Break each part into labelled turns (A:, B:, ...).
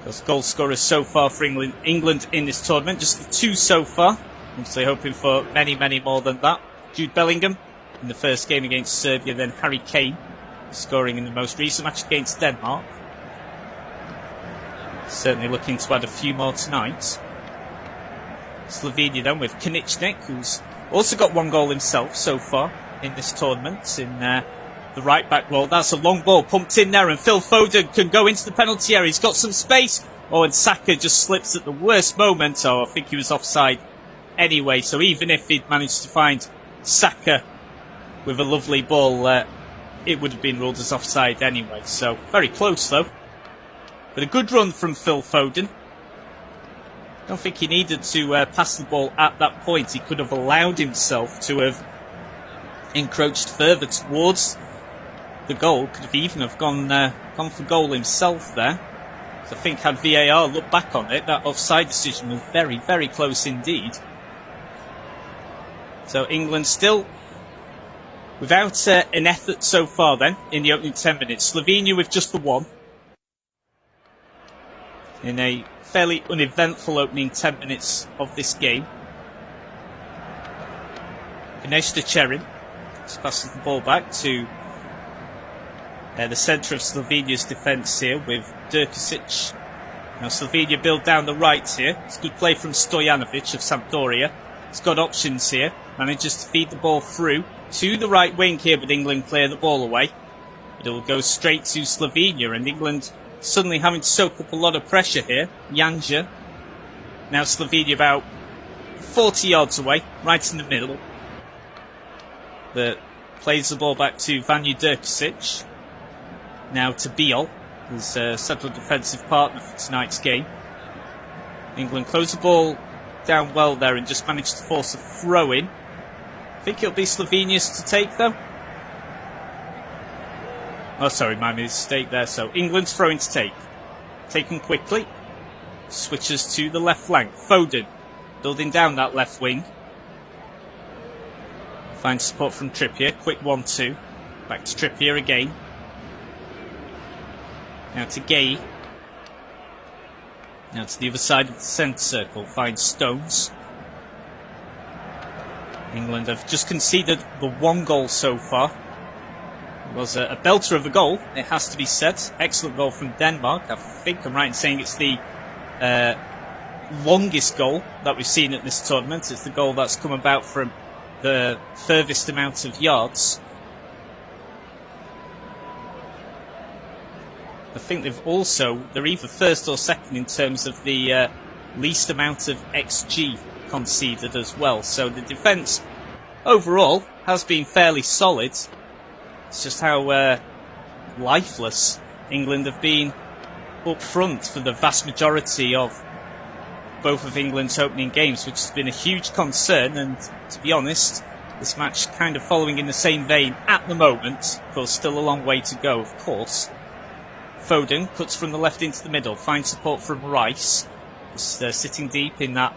A: Those goal scorers so far for England in this tournament, just the 2 so far. Obviously hoping for many, many more than that. Jude Bellingham in the first game against Serbia, then Harry Kane scoring in the most recent match against Denmark. Certainly looking to add a few more tonight. Slovenia then with Koniecznik, who's also got 1 goal himself so far in this tournament in the right back role. That's a long ball pumped in there, and Phil Foden can go into the penalty area. He's got some space. Oh, and Saka just slips at the worst moment. Oh, I think he was offside anyway. So even if he'd managed to find Saka with a lovely ball, it would have been ruled as offside anyway. So very close though. But a good run from Phil Foden. I don't think he needed to pass the ball at that point. He could have allowed himself to have encroached further towards the goal. Could have even have gone for goal himself there. So I think had VAR looked back on it, that offside decision was very, very close indeed. So England still without an effort so far then in the opening 10 minutes. Slovenia with just the 1. In a fairly uneventful opening 10 minutes of this game. Koniecznik passes the ball back to the centre of Slovenia's defence here with Drkušić. Now Slovenia build down the right here. It's good play from Stojanovic of Sampdoria. He's got options here. Manages to feed the ball through to the right wing here, but England clear the ball away. But it will go straight to Slovenia, and England suddenly having to soak up a lot of pressure here. Janja. Now Slovenia about 40 yards away, right in the middle. That plays the ball back to Vanja Drkušić. Now to Biel, his central defensive partner for tonight's game. England close the ball down well there and just managed to force a throw in. I think it'll be Slovenia's to take though. Oh, sorry, my mistake there. So England's throw in to take. Taken quickly. Switches to the left flank. Foden building down that left wing. Finds support from Trippier. Quick 1-2. Back to Trippier again. Now to Gay. Now to the other side of the centre circle. Finds Stones. England have just conceded the 1 goal so far. It was a belter of a goal, it has to be said. Excellent goal from Denmark. I think I'm right in saying it's the longest goal that we've seen at this tournament. It's the goal that's come about from the furthest amount of yards. I think they're either first or second in terms of the least amount of XG conceded as well. So the defence overall has been fairly solid. It's just how lifeless England have been up front for the vast majority of both of England's opening games, which has been a huge concern. And to be honest, this match kind of following in the same vein at the moment. Of course, still a long way to go, of course. Foden cuts from the left into the middle, finds support from Rice. Just sitting deep in that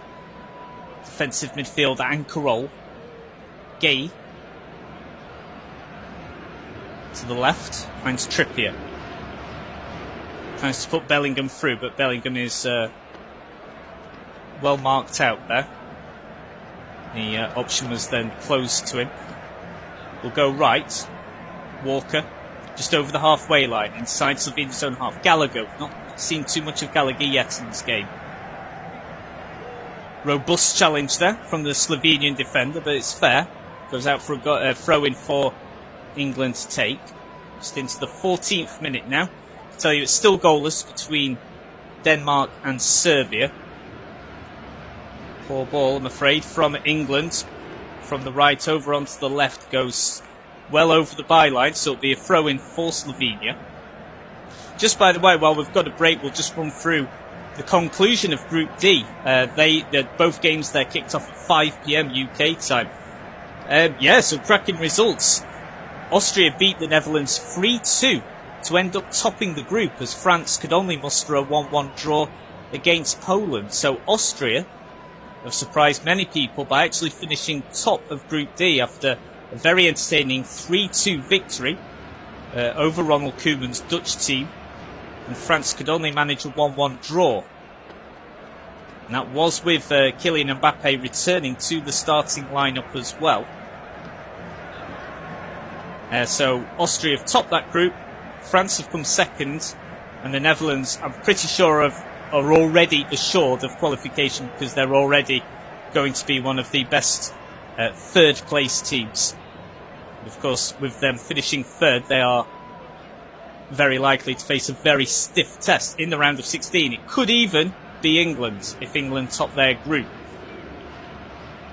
A: defensive midfield anchor role. Gay to the left, finds Trippier. Tries to put Bellingham through, but Bellingham is well marked out there. The option was then closed to him. Will go right. Walker, just over the halfway line, inside Slovenia's own half. Gallagher, not seen too much of Gallagher yet in this game. Robust challenge there from the Slovenian defender, but it's fair. Goes out for a throw-in for England to take. Just into the 14th minute now. I tell you, it's still goalless between Denmark and Serbia. Poor ball, I'm afraid, from England. From the right over onto the left, goes well over the byline, so it'll be a throw-in for Slovenia. Just by the way, while we've got a break, we'll just run through the conclusion of Group D. Both games there kicked off at 5 PM UK time. So cracking results. Austria beat the Netherlands 3-2 to end up topping the group, as France could only muster a 1-1 draw against Poland. So Austria have surprised many people by actually finishing top of Group D after a very entertaining 3-2 victory over Ronald Koeman's Dutch team and France could only manage a 1-1 draw. And that was with Kylian Mbappe returning to the starting lineup as well. So Austria have topped that group, France have come second, and the Netherlands, I'm pretty sure, are already assured of qualification because they're already going to be one of the best third place teams. And of course, with them finishing third, they are very likely to face a very stiff test in the round of 16. It could even be England if England top their group.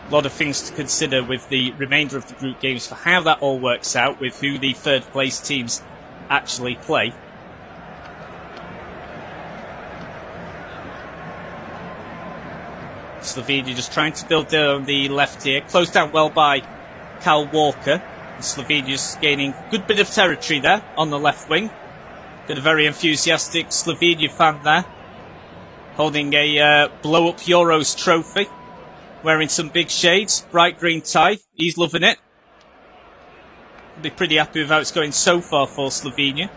A: A lot of things to consider with the remainder of the group games for how that all works out with who the third place teams actually play. Slovenia just trying to build down the left here. Closed down well by Kyle Walker. And Slovenia's gaining a good bit of territory there on the left wing. Got a very enthusiastic Slovenia fan there, holding a blow-up Euros trophy. Wearing some big shades, bright green tie. He's loving it. He'll be pretty happy with how it's going so far for Slovenia.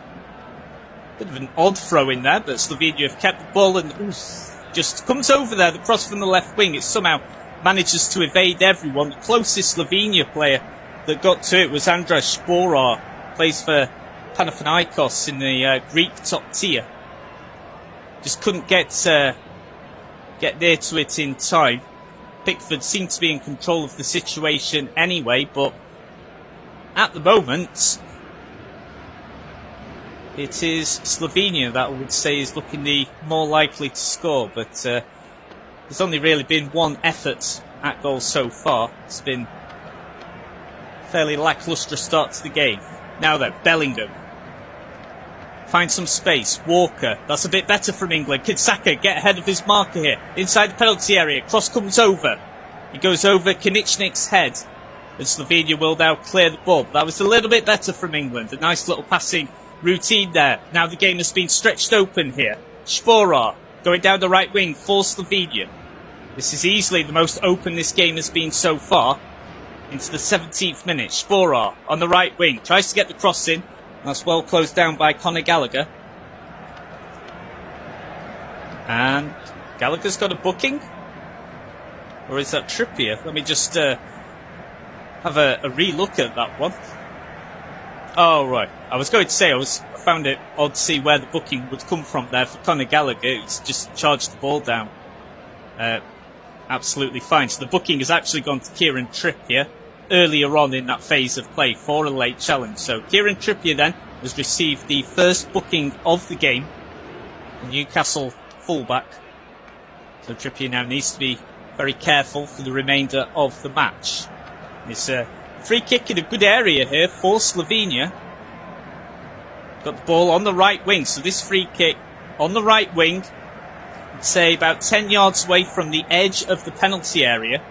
A: Bit of an odd throw in there, but Slovenia have kept the ball and just comes over there. The cross from the left wing. It somehow manages to evade everyone. The closest Slovenia player that got to it was Andras Sporar. Plays for Panathinaikos in the Greek top tier. Just couldn't get near to it in time. Pickford seemed to be in control of the situation anyway, but at the moment it is Slovenia that I would say is looking the more likely to score, but there's only really been one effort at goal so far. It's been a fairly lacklustre start to the game. Now then, Bellingham. Find some space. Walker. That's a bit better from England. Kidsaka get ahead of his marker here. Inside the penalty area. Cross comes over. He goes over Koniecznik's head. And Slovenia will now clear the ball. That was a little bit better from England. A nice little passing routine there. Now the game has been stretched open here. Sporar going down the right wing for Slovenia. This is easily the most open this game has been so far. Into the 17th minute. Sporar on the right wing. Tries to get the cross in. That's well closed down by Conor Gallagher. And Gallagher's got a booking? Or is that Trippier? Let me just have a re-look at that one. Oh, right. I was going to say, I found it odd to see where the booking would come from there for Conor Gallagher. It's just charged the ball down. Absolutely fine. So the booking has actually gone to Kieran Trippier earlier on in that phase of play for a late challenge. So Kieran Trippier then has received the first booking of the game. The Newcastle fullback. So Trippier now needs to be very careful for the remainder of the match. It's a free kick in a good area here for Slovenia. Got the ball on the right wing. So this free kick on the right wing, I'd say about 10 yards away from the edge of the penalty area.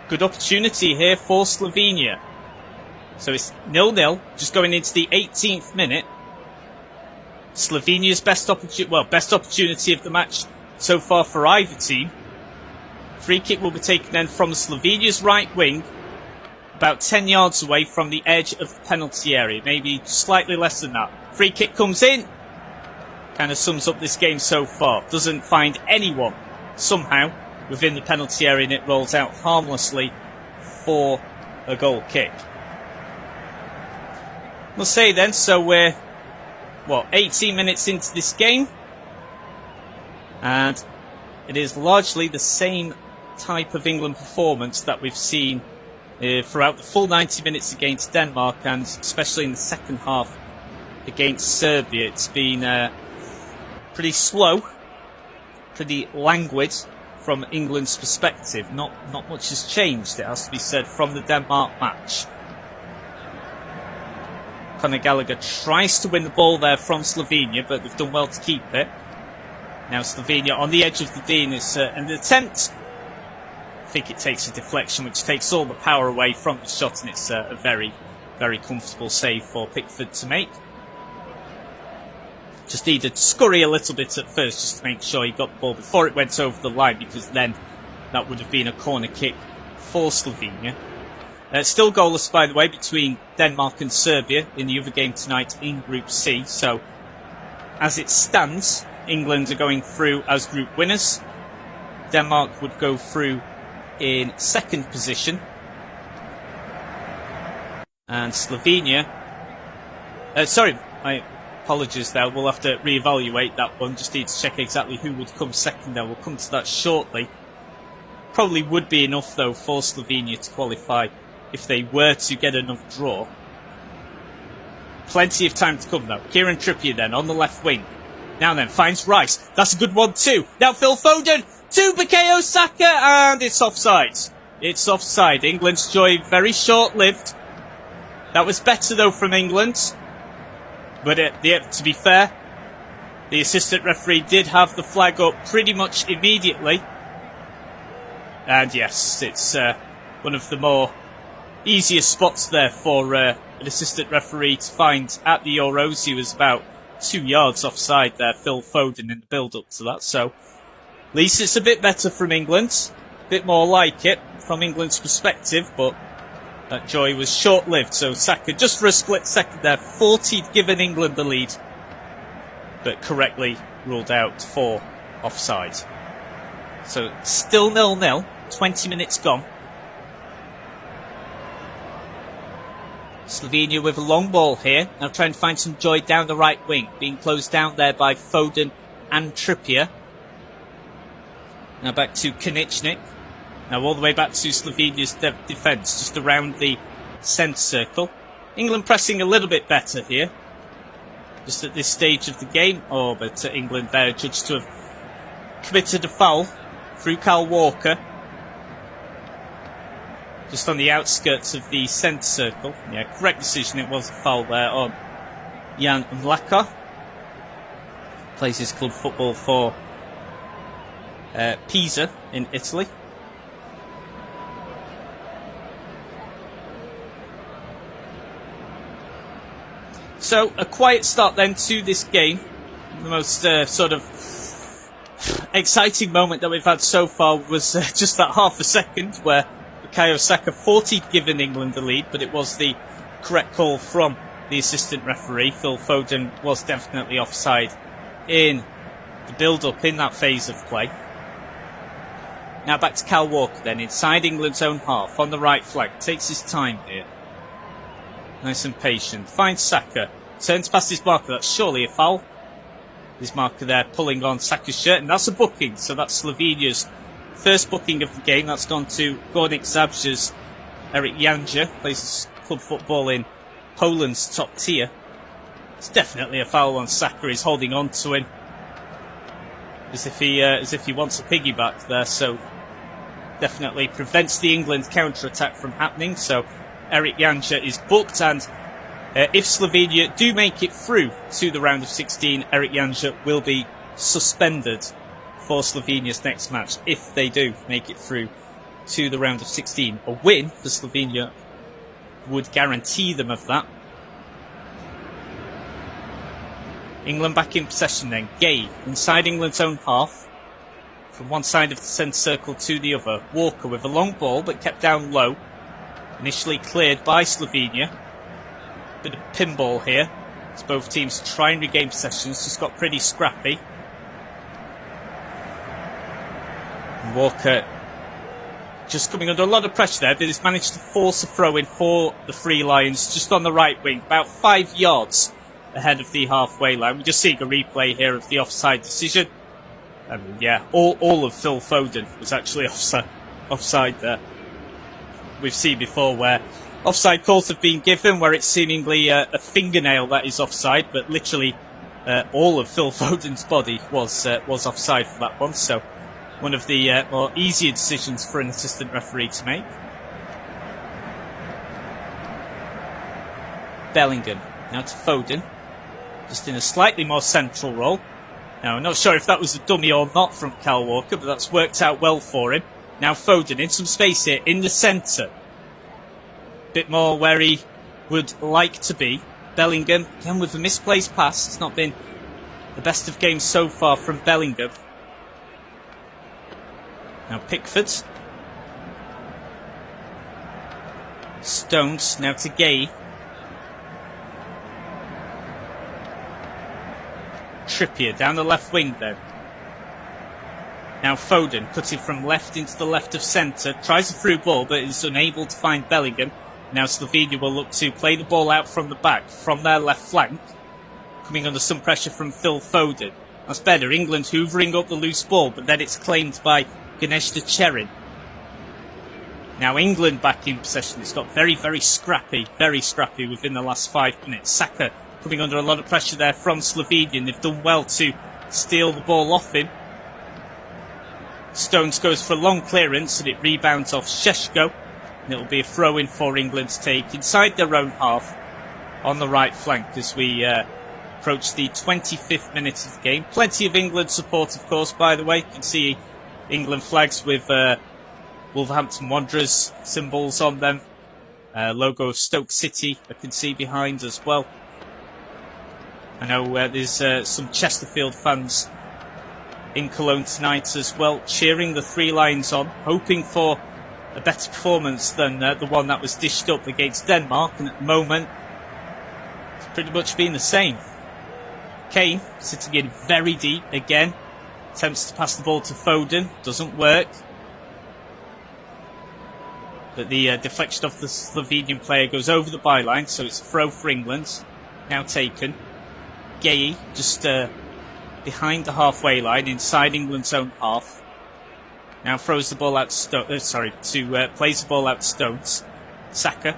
A: Good opportunity here for Slovenia. So it's 0-0, just going into the 18th minute. Slovenia's best opportunity of the match so far for either team. Free kick will be taken then from Slovenia's right wing, about 10 yards away from the edge of the penalty area, maybe slightly less than that. Free kick comes in. Kind of sums up this game so far. Doesn't find anyone somehow within the penalty area, and it rolls out harmlessly for a goal kick. We'll say then, so we're 18 minutes into this game, and it is largely the same type of England performance that we've seen throughout the full 90 minutes against Denmark, and especially in the second half against Serbia. It's been pretty slow, pretty languid from England's perspective. Not much has changed, it has to be said, from the Denmark match. Conor Gallagher tries to win the ball there from Slovenia, but they've done well to keep it. Now Slovenia on the edge of the D, and it's an attempt. I think it takes a deflection, which takes all the power away from the shot, and it's a very, very comfortable save for Pickford to make. Just needed to scurry a little bit at first just to make sure he got the ball before it went over the line, because then that would have been a corner kick for Slovenia. Still goalless, by the way, between Denmark and Serbia in the other game tonight in Group C. So as it stands, England are going through as group winners. Denmark would go through in second position. And Slovenia... sorry, my apologies there. We'll have to reevaluate that one. Just need to check exactly who would come second there. We'll come to that shortly. Probably would be enough, though, for Slovenia to qualify if they were to get enough draw. Plenty of time to come, though. Kieran Trippier then on the left wing. Now then, finds Rice. That's a good one, too. Now Phil Foden to Bukayo Saka, and it's offside. It's offside. England's joy very short-lived. That was better, though, from England. But to be fair, the assistant referee did have the flag up pretty much immediately. And yes, it's one of the more easier spots there for an assistant referee to find at the Euros. He was about 2 yards offside there, Phil Foden, in the build-up to that. So at least it's a bit better from England. A bit more like it from England's perspective, but that joy was short-lived. So Saka, just for a split second there, thought he'd given England the lead, but correctly ruled out for offside. So still 0-0, 20 minutes gone. Slovenia with a long ball here. Now trying to find some joy down the right wing. Being closed down there by Foden and Trippier. Now back to Koniecznik. Now all the way back to Slovenia's defence, just around the centre circle. England pressing a little bit better here. Just at this stage of the game. Oh, but England there judged to have committed a foul through Kyle Walker. Just on the outskirts of the centre circle. Yeah, correct decision. It was a foul there on Jan Mlaka. Plays his club football for Pisa in Italy. So, a quiet start then to this game. The most sort of exciting moment that we've had so far was just that half a second where Bukayo Saka thought he'd given England the lead, but it was the correct call from the assistant referee. Phil Foden was definitely offside in the build-up in that phase of play. Now back to Kyle Walker then, inside England's own half, on the right flank. Takes his time here. Nice and patient. Finds Saka. Turns past his marker. That's surely a foul. His marker there pulling on Saka's shirt, and that's a booking. So that's Slovenia's first booking of the game. That's gone to Górnik Zabrze's Erik Janja. Plays club football in Poland's top tier. It's definitely a foul on Saka. He's holding on to him as if he wants a piggyback there. So definitely prevents the England counter-attack from happening. So Erik Janja is booked, and if Slovenia do make it through to the round of 16, Erik Janja will be suspended for Slovenia's next match, if they do make it through to the round of 16. A win for Slovenia would guarantee them of that. England back in possession then. Gay inside England's own half. From one side of the centre circle to the other. Walker with a long ball, but kept down low. Initially cleared by Slovenia. Bit of pinball here, as both teams try and regain possessions. Just got pretty scrappy. And Walker just coming under a lot of pressure there, but he's managed to force a throw in for the Three Lions just on the right wing, about 5 yards ahead of the halfway line. We're just seeing a replay here of the offside decision. And yeah, all of Phil Foden was actually offside there. We've seen before where offside calls have been given where it's seemingly a fingernail that is offside, but literally all of Phil Foden's body was offside for that one. So one of the more easier decisions for an assistant referee to make. Bellingham now to Foden, just in a slightly more central role. Now I'm not sure if that was a dummy or not from Kyle Walker, but that's worked out well for him. Now Foden in some space here in the centre. Bit more where he would like to be. Bellingham, again with a misplaced pass. It's not been the best of games so far from Bellingham. Now Pickford. Stones now to Gay. Trippier down the left wing then. Now Foden cutting from left into the left of centre. Tries a through ball but is unable to find Bellingham. Now Slovenia will look to play the ball out from the back, from their left flank. Coming under some pressure from Phil Foden. That's better. England hoovering up the loose ball, but then it's claimed by Ganesh Cherin. Now England back in possession. It's got very, very scrappy within the last 5 minutes. Saka coming under a lot of pressure there from Slovenia, and they've done well to steal the ball off him. Stones goes for a long clearance, and it rebounds off Šeško. And it'll be a throw-in for England to take inside their own half on the right flank as we approach the 25th minute of the game. Plenty of England support, of course, by the way. You can see England flags with Wolverhampton Wanderers symbols on them. Logo of Stoke City I can see behind as well. I know there's some Chesterfield fans in Cologne tonight as well, cheering the three lions on, hoping for a better performance than the one that was dished up against Denmark, and at the moment it's pretty much been the same. Kane sitting in very deep again, attempts to pass the ball to Foden, doesn't work, but the deflection of the Slovenian player goes over the byline, so it's a throw for England. Now taken. Gueye just behind the halfway line, inside England's own half. Now throws the ball out to plays the ball out to Stones. Saka.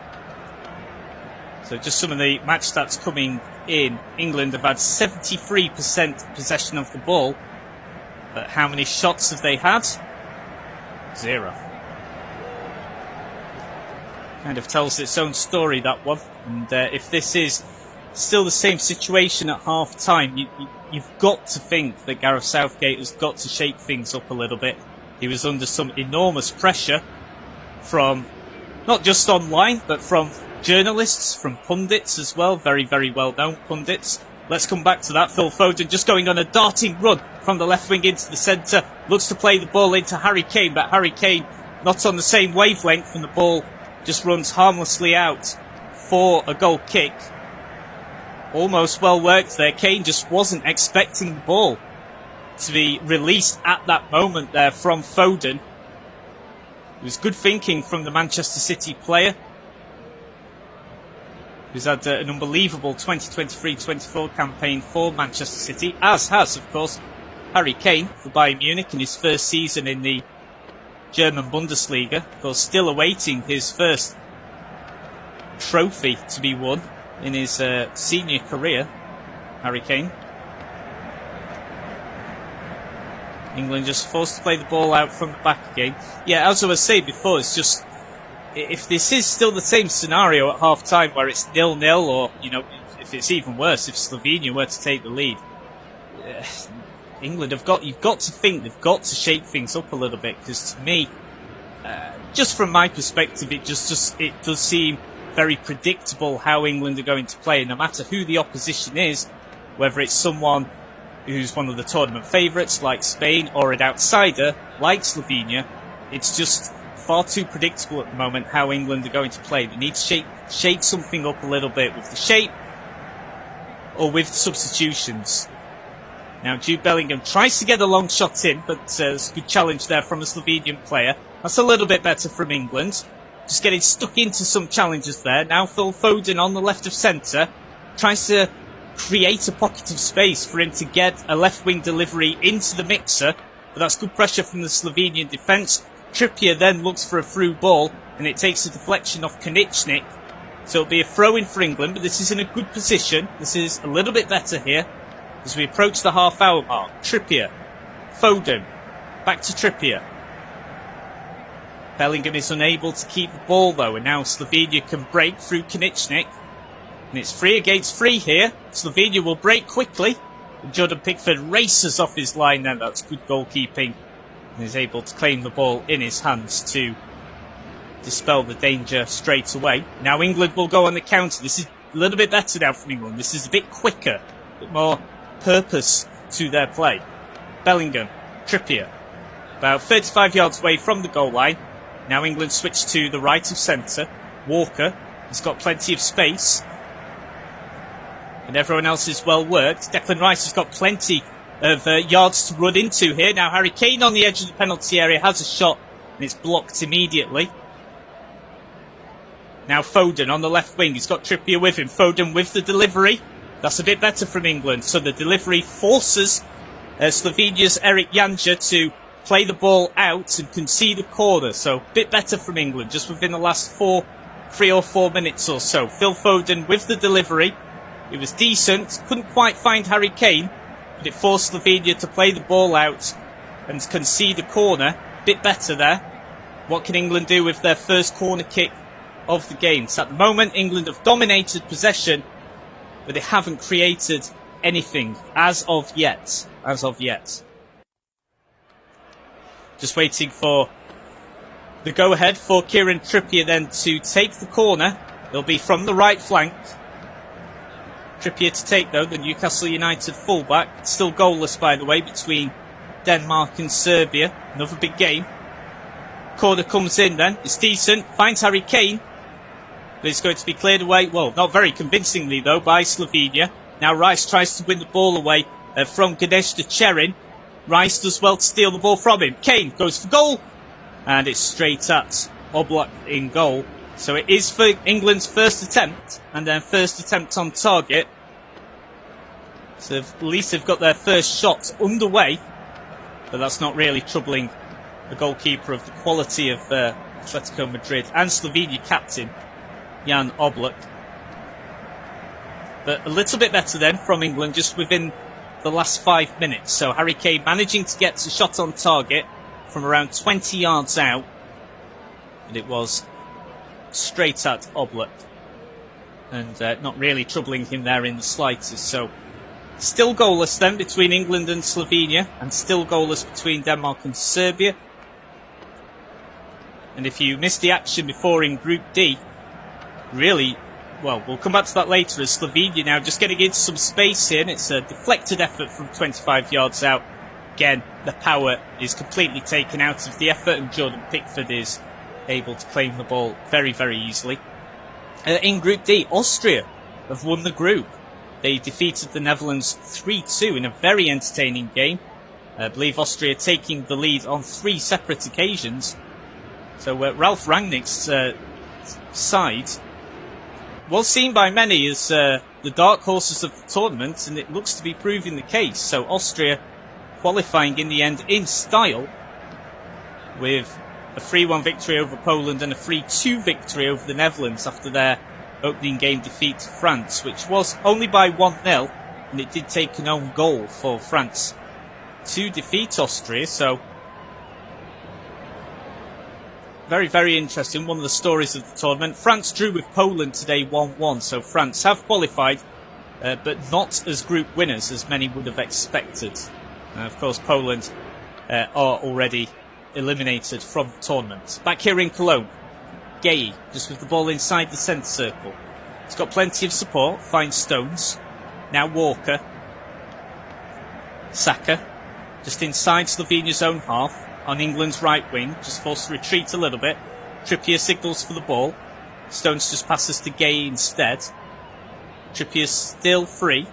A: So just some of the match stats coming in. England have had 73% possession of the ball. But how many shots have they had? 0. Kind of tells its own story, that one. And if this is still the same situation at half time, you've got to think that Gareth Southgate has got to shake things up a little bit. He was under some enormous pressure from not just online, but from journalists, from pundits as well. Very, very well-known pundits. Let's come back to that. Phil Foden just going on a darting run from the left wing into the centre. Looks to play the ball into Harry Kane, but Harry Kane not on the same wavelength, and the ball just runs harmlessly out for a goal kick. Almost well worked there. Kane just wasn't expecting the ball to be released at that moment there from Foden. It was good thinking from the Manchester City player, who's had an unbelievable 2023-24 campaign for Manchester City, as has, of course, Harry Kane for Bayern Munich in his first season in the German Bundesliga. Of course, still awaiting his first trophy to be won in his senior career, Harry Kane. England just forced to play the ball out from the back again. Yeah, as I was saying before, it's just, if this is still the same scenario at half time where it's 0-0, or, you know, if it's even worse, if Slovenia were to take the lead, England you've got to think they've got to shake things up a little bit, because to me, just from my perspective, it does seem very predictable how England are going to play, no matter who the opposition is, whether it's someone who's one of the tournament favourites like Spain, or an outsider like Slovenia. It's just far too predictable at the moment how England are going to play. They need to shake something up a little bit with the shape or with substitutions. Now Jude Bellingham tries to get a long shot in, but there's a good challenge there from a Slovenian player. That's a little bit better from England. Just getting stuck into some challenges there. Now Phil Foden on the left of centre tries to create a pocket of space for him to get a left wing delivery into the mixer, but that's good pressure from the Slovenian defence. Trippier then looks for a through ball, and it takes a deflection off Koniecznik, so it'll be a throw in for England, but this is in a good position. This is a little bit better here as we approach the half hour mark. Trippier, Foden, back to Trippier. Bellingham is unable to keep the ball though, and now Slovenia can break through Koniecznik. And it's 3 against 3 here. Slovenia will break quickly. And Jordan Pickford races off his line then. That's good goalkeeping. And is able to claim the ball in his hands to dispel the danger straight away. Now England will go on the counter. This is a little bit better now from England. This is a bit quicker, a bit more purpose to their play. Bellingham, Trippier, about 35 yards away from the goal line. Now England switch to the right of centre. Walker has got plenty of space. and everyone else is well worked. Declan Rice has got plenty of yards to run into here. Now Harry Kane on the edge of the penalty area has a shot, and it's blocked immediately. Now Foden on the left wing. He's got Trippier with him. Foden with the delivery. That's a bit better from England. So the delivery forces Slovenia's Erik Janja to play the ball out and concede a corner. So a bit better from England just within the last 3 or 4 minutes or so. Phil Foden with the delivery. It was decent. Couldn't quite find Harry Kane, but it forced Slovenia to play the ball out and concede a corner. Bit better there. What can England do with their first corner kick of the game? So at the moment, England have dominated possession, but they haven't created anything as of yet. Just waiting for the go-ahead for Kieran Trippier then to take the corner. It'll be from the right flank. Trippier to take, though, the Newcastle United fullback. Still goalless, by the way, between Denmark and Serbia. Another big game. Corner comes in then. It's decent. Finds Harry Kane. But it's going to be cleared away. Well, not very convincingly, though, by Slovenia. Now Rice tries to win the ball away from Ganesh to Cherin. Rice does well to steal the ball from him. Kane goes for goal. And it's straight at Oblak in goal. So it is for England's first attempt. And then first attempt on target. So at least they've got their first shot underway. But that's not really troubling the goalkeeper of the quality of Atletico Madrid and Slovenia captain Jan Oblak. But a little bit better then from England just within the last 5 minutes. So Harry Kane managing to get a shot on target from around 20 yards out. And it was straight at Oblak. And not really troubling him there in the slightest. So still goalless then between England and Slovenia. And still goalless between Denmark and Serbia. And if you missed the action before in Group D, really, well, we'll come back to that later as Slovenia now just getting into some space here. And it's a deflected effort from 25 yards out. Again, the power is completely taken out of the effort, and Jordan Pickford is able to claim the ball very, very easily. In Group D, Austria have won the group. They defeated the Netherlands 3-2 in a very entertaining game. I believe Austria taking the lead on 3 separate occasions. So Ralf Rangnick's side was seen by many as the dark horses of the tournament, and it looks to be proving the case. So Austria qualifying in the end in style with a 3-1 victory over Poland and a 3-2 victory over the Netherlands after their opening game defeat to France, which was only by 1-0, and it did take an own goal for France to defeat Austria. So very, very interesting. One of the stories of the tournament. France drew with Poland today 1-1, so France have qualified, but not as group winners as many would have expected. Of course, Poland are already eliminated from the tournament. Back here in Cologne, Gay just with the ball inside the centre circle. He's got plenty of support, finds Stones. Now Walker. Saka just inside Slovenia's own half on England's right wing, just forced to retreat a little bit. Trippier signals for the ball. Stones just passes to Gay instead. Trippier's still free,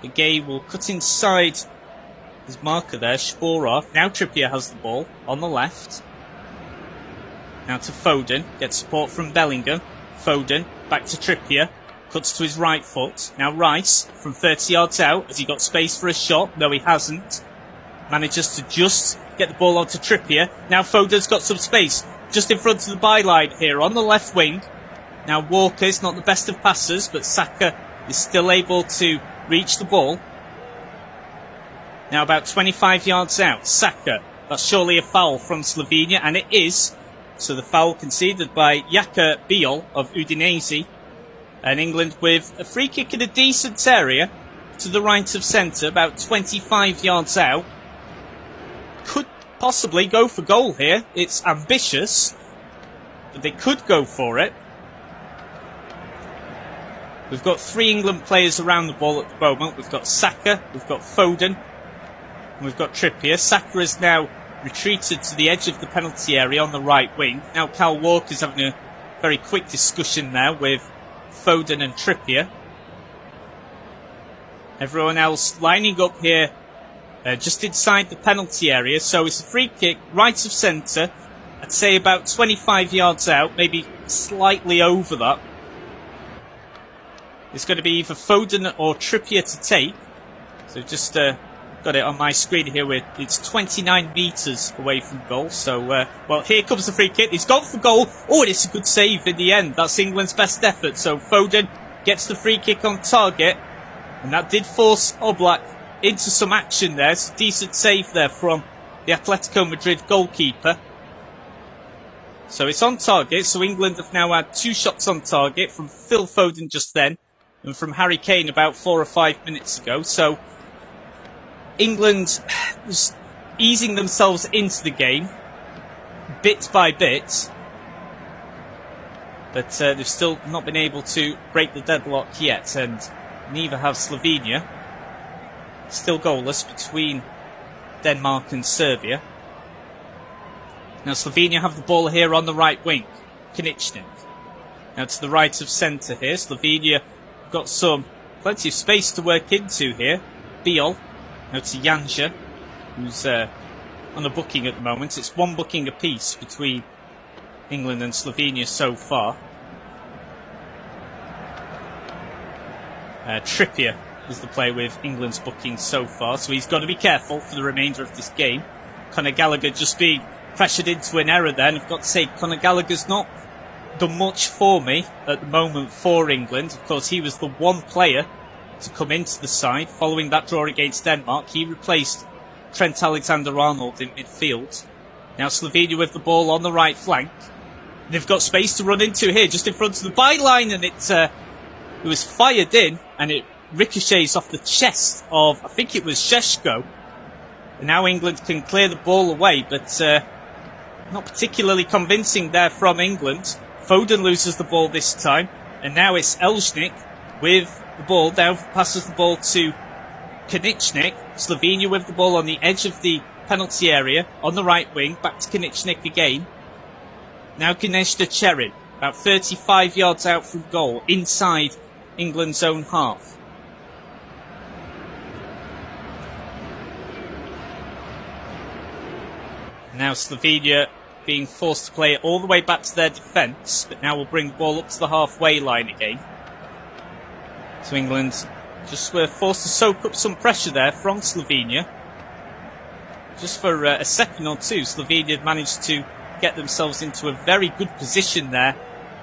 A: but Gay will cut inside his marker there, Sporov. Now Trippier has the ball on the left. Now to Foden, gets support from Bellingham. Foden, back to Trippier, cuts to his right foot. Now Rice, from 30 yards out, has he got space for a shot? No, he hasn't. Manages to just get the ball onto Trippier. Now Foden's got some space, just in front of the byline here on the left wing. Now Walker's not the best of passers, but Saka is still able to reach the ball. Now about 25 yards out, Saka. That's surely a foul from Slovenia, and it is. So the foul conceded by Jaka Biol of Udinese. And England with a free kick in a decent area to the right of centre, about 25 yards out. Could possibly go for goal here. It's ambitious, but they could go for it. We've got 3 England players around the ball at the moment. We've got Saka, we've got Foden, and we've got Trippier. Saka has now retreated to the edge of the penalty area on the right wing. Now Kyle Walker's having a very quick discussion now with Foden and Trippier. Everyone else lining up here just inside the penalty area. So it's a free kick, right of centre. I'd say about 25 yards out, maybe slightly over that. It's going to be either Foden or Trippier to take. So just got it on my screen here where it's 29 metres away from goal. So, well, here comes the free kick. He's gone for goal. Oh, and it's a good save in the end. That's England's best effort. So Foden gets the free kick on target. And that did force Oblak into some action there. It's a decent save there from the Atletico Madrid goalkeeper. So it's on target. So England have now had 2 shots on target from Phil Foden just then and from Harry Kane about 4 or 5 minutes ago. So England was easing themselves into the game bit by bit. But they've still not been able to break the deadlock yet. And neither have Slovenia. Still goalless between Denmark and Serbia. Now Slovenia have the ball here on the right wing. Koniecznik. Now to the right of centre here. Slovenia got plenty of space to work into here. Biol. Now to Janja, who's on a booking at the moment. It's 1 booking apiece between England and Slovenia so far. Trippier is the player with England's booking so far, so he's got to be careful for the remainder of this game. Conor Gallagher just being pressured into an error then. I've got to say, Conor Gallagher's not done much for me at the moment for England. Of course, he was the one player to come into the side following that draw against Denmark. He replaced Trent Alexander-Arnold in midfield. Now Slovenia with the ball on the right flank. They've got space to run into here just in front of the byline, and it was fired in and it ricochets off the chest of, I think it was Šeško. And now England can clear the ball away, but not particularly convincing there from England. Foden loses the ball this time, and now it's Elžnik with the ball down, passes the ball to Koniecznik. Slovenia with the ball on the edge of the penalty area on the right wing, back to Koniecznik again. Now Gnezda Cherin, about 35 yards out from goal, inside England's own half. Now Slovenia being forced to play it all the way back to their defence, but now will bring the ball up to the halfway line again. So England just were forced to soak up some pressure there from Slovenia. Just for a second or two, Slovenia had managed to get themselves into a very good position there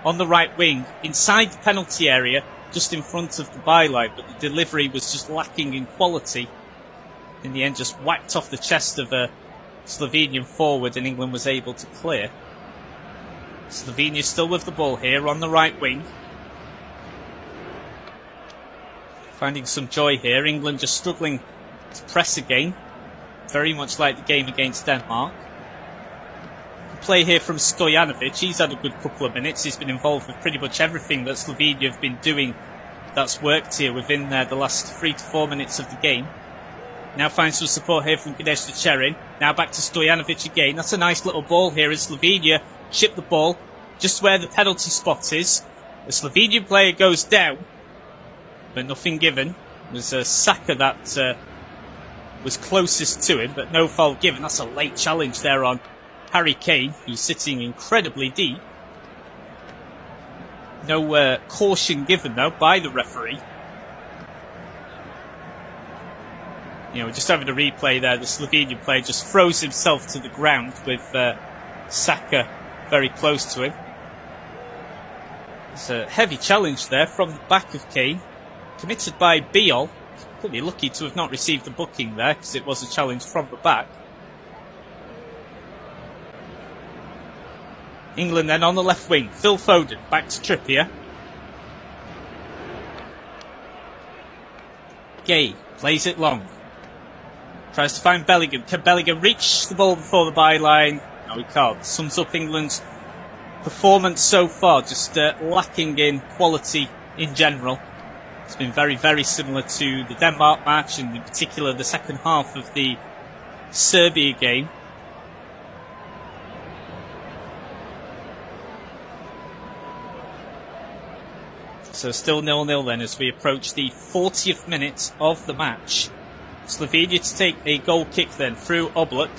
A: on the right wing, inside the penalty area, just in front of the byline, but the delivery was just lacking in quality. In the end, just whacked off the chest of a Slovenian forward, and England was able to clear. Slovenia still with the ball here on the right wing. Finding some joy here. England just struggling to press again. Very much like the game against Denmark. Play here from Stojanovic. He's had a good couple of minutes. He's been involved with pretty much everything that Slovenia have been doing that's worked here within the last 3 to 4 minutes of the game. Now finds some support here from Gnezda Cherin. Now back to Stojanovic again. That's a nice little ball here as Slovenia chip the ball just where the penalty spot is. The Slovenian player goes down, but nothing given. It was Saka that was closest to him, but no foul given. That's a late challenge there on Harry Kane, who's sitting incredibly deep. No caution given, though, by the referee. You know, just having a replay there, the Slovenian player just throws himself to the ground with Saka very close to him. It's a heavy challenge there from the back of Kane, committed by Biol. Could be lucky to have not received the booking there, because it was a challenge from the back. England then on the left wing. Phil Foden back to Trippier. Gay plays it long. Tries to find Bellingham. Can Bellingham reach the ball before the byline? No, he can't. Sums up England's performance so far. Just lacking in quality in general. It's been very, very similar to the Denmark match, and in particular the second half of the Serbia game. So still 0-0 then as we approach the 40th minute of the match. Slovenia to take a goal kick then through Oblak.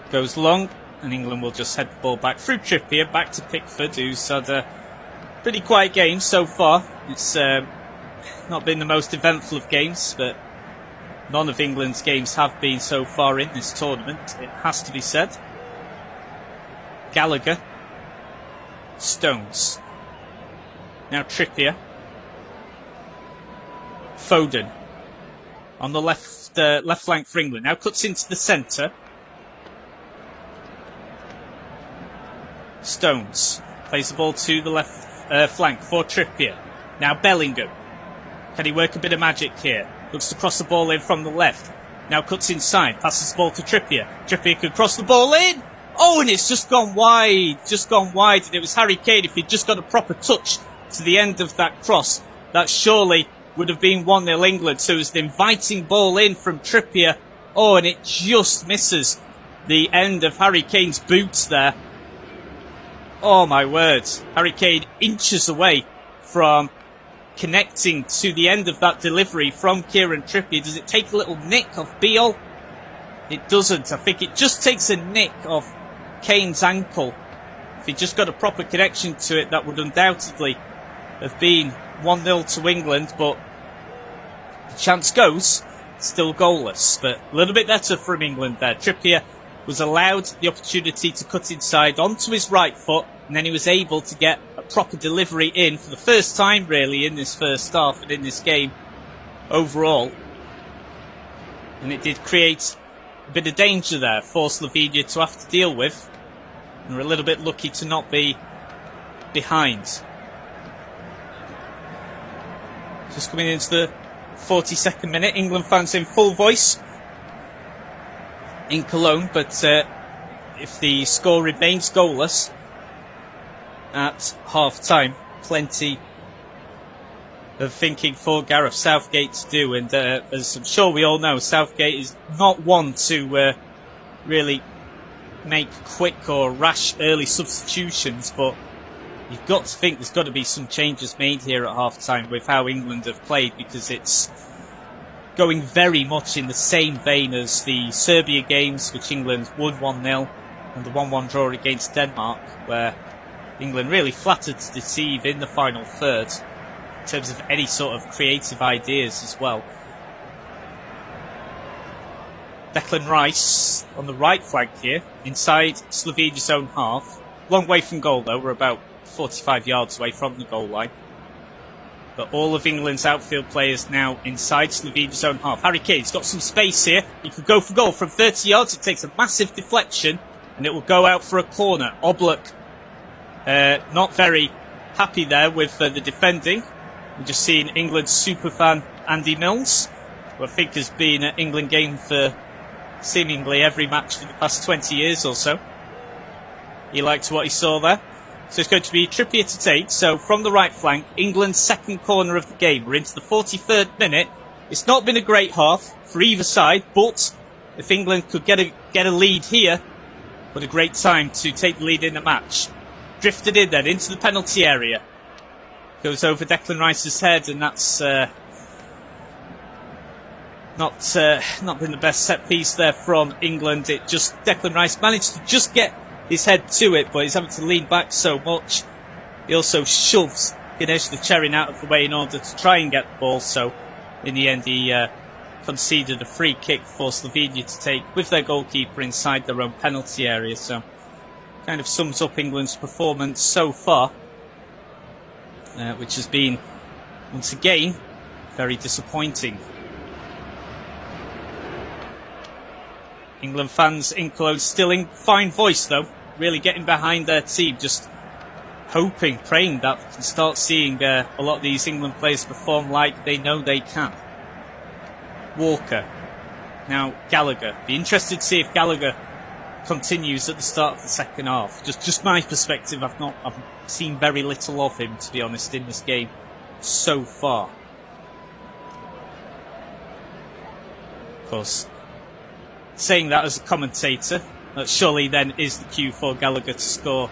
A: Goes long, and England will just head the ball back through Trippier, back to Pickford, who's had a pretty quiet game so far. It's not been the most eventful of games, but none of England's games have been so far in this tournament, it has to be said. Gallagher. Stones. Now Trippier. Foden. On the left flank for England. Now cuts into the centre. Stones. Plays the ball to the left flank for Trippier. Now Bellingham. Can he work a bit of magic here? Looks to cross the ball in from the left. Now cuts inside. Passes the ball to Trippier. Trippier could cross the ball in. Oh, and it's just gone wide. Just gone wide. And it was Harry Kane. If he'd just got a proper touch to the end of that cross, that surely would have been 1-0 England. So it was an inviting ball in from Trippier. Oh, and it just misses the end of Harry Kane's boots there. Oh, my word. Harry Kane inches away from connecting to the end of that delivery from Kieran Trippier. Does it take a little nick off Beale? It doesn't. I think it just takes a nick off Kane's ankle. If he just got a proper connection to it, that would undoubtedly have been 1-0 to England, but the chance goes, still goalless, but a little bit better from England there. Trippier was allowed the opportunity to cut inside onto his right foot, and then he was able to get a proper delivery in for the first time really in this first half and in this game overall. And it did create a bit of danger there for Slovenia to have to deal with. And we're a little bit lucky to not be behind. Just coming into the 42nd minute, England fans in full voice in Cologne, but if the score remains goalless at half-time, plenty of thinking for Gareth Southgate to do, and as I'm sure we all know, Southgate is not one to really make quick or rash early substitutions, but you've got to think there's got to be some changes made here at half-time with how England have played, because it's going very much in the same vein as the Serbia games, which England won 1-0, and the 1-1 draw against Denmark, where England really flattered to deceive in the final third in terms of any sort of creative ideas as well. Declan Rice on the right flank here, inside Slovenia's own half. Long way from goal though, we're about 45 yards away from the goal line. But all of England's outfield players now inside Slovenia's own half. Harry Kane's got some space here. He could go for goal from 30 yards. It takes a massive deflection and it will go out for a corner. Oblak not very happy there with the defending. We're just seeing England's superfan Andy Mills, who I think has been at England game for seemingly every match for the past 20 years or so. He liked what he saw there. So it's going to be Trippier to take. So from the right flank, England's second corner of the game. We're into the 43rd minute. It's not been a great half for either side, but if England could get a lead here, what a great time to take the lead in the match. Drifted in then into the penalty area. Goes over Declan Rice's head, and that's not been the best set piece there from England. Declan Rice managed to just get his head to it, but he's having to lean back so much. He also shoves Ganesh the Cherin out of the way in order to try and get the ball, so in the end he conceded a free kick for Slovenia to take with their goalkeeper inside their own penalty area. So kind of sums up England's performance so far, which has been once again very disappointing. England fans in Cologne still in fine voice though, really getting behind their team, just hoping, praying that we can start seeing a lot of these England players perform like they know they can. Walker. Now Gallagher. Be interested to see if Gallagher continues at the start of the second half. Just my perspective, I've seen very little of him, to be honest, in this game so far. Of course, saying that as a commentator, that surely then is the cue for Gallagher to score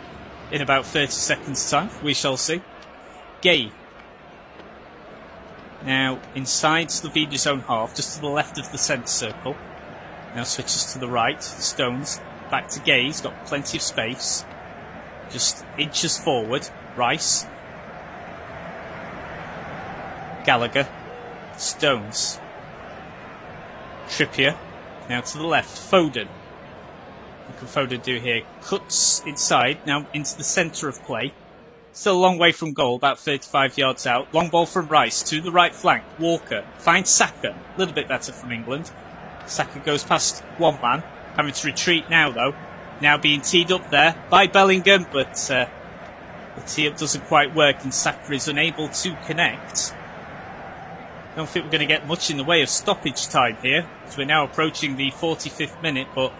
A: in about 30 seconds time. We shall see. Gay. Now inside Slovenia's own half, just to the left of the centre circle. Now switches to the right. Stones back to Gay. He's got plenty of space. Just inches forward. Rice. Gallagher. Stones. Trippier. Now to the left. Foden. What can Foden do here? Cuts inside. Now into the centre of play. Still a long way from goal. About 35 yards out. Long ball from Rice to the right flank. Walker. Finds Saka. A little bit better from England. Saka goes past one man. Having to retreat now though. Now being teed up there by Bellingham. But the tee up doesn't quite work and Saka is unable to connect. I don't think we're going to get much in the way of stoppage time here, as we're now approaching the 45th minute, but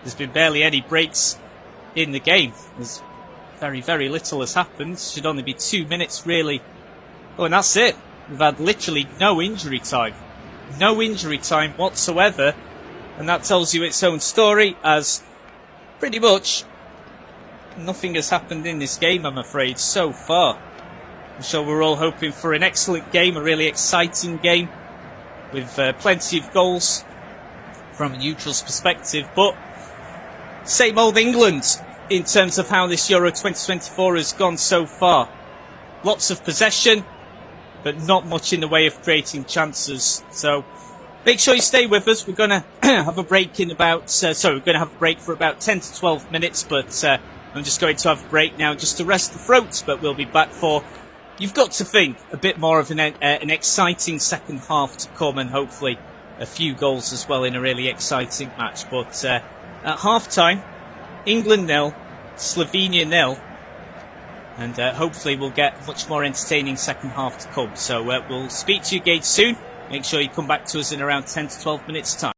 A: there's been barely any breaks in the game. There's very, very little has happened. Should only be 2 minutes, really. Oh, and that's it. We've had literally no injury time. No injury time whatsoever. And that tells you its own story, as pretty much nothing has happened in this game, I'm afraid, so far. I'm sure we're all hoping for an excellent game, a really exciting game, with plenty of goals from a neutral's perspective, but same old England in terms of how this Euro 2024 has gone so far. Lots of possession, but not much in the way of creating chances. So make sure you stay with us. We're going to have a break in about, we're going to have a break for about 10 to 12 minutes, but I'm just going to have a break now just to rest the throats, but we'll be back for, you've got to think, a bit more of an exciting second half to come, and hopefully a few goals as well in a really exciting match. But at half-time, England 0, Slovenia 0, and hopefully we'll get much more entertaining second half to come. So we'll speak to you again soon. Make sure you come back to us in around 10 to 12 minutes' time.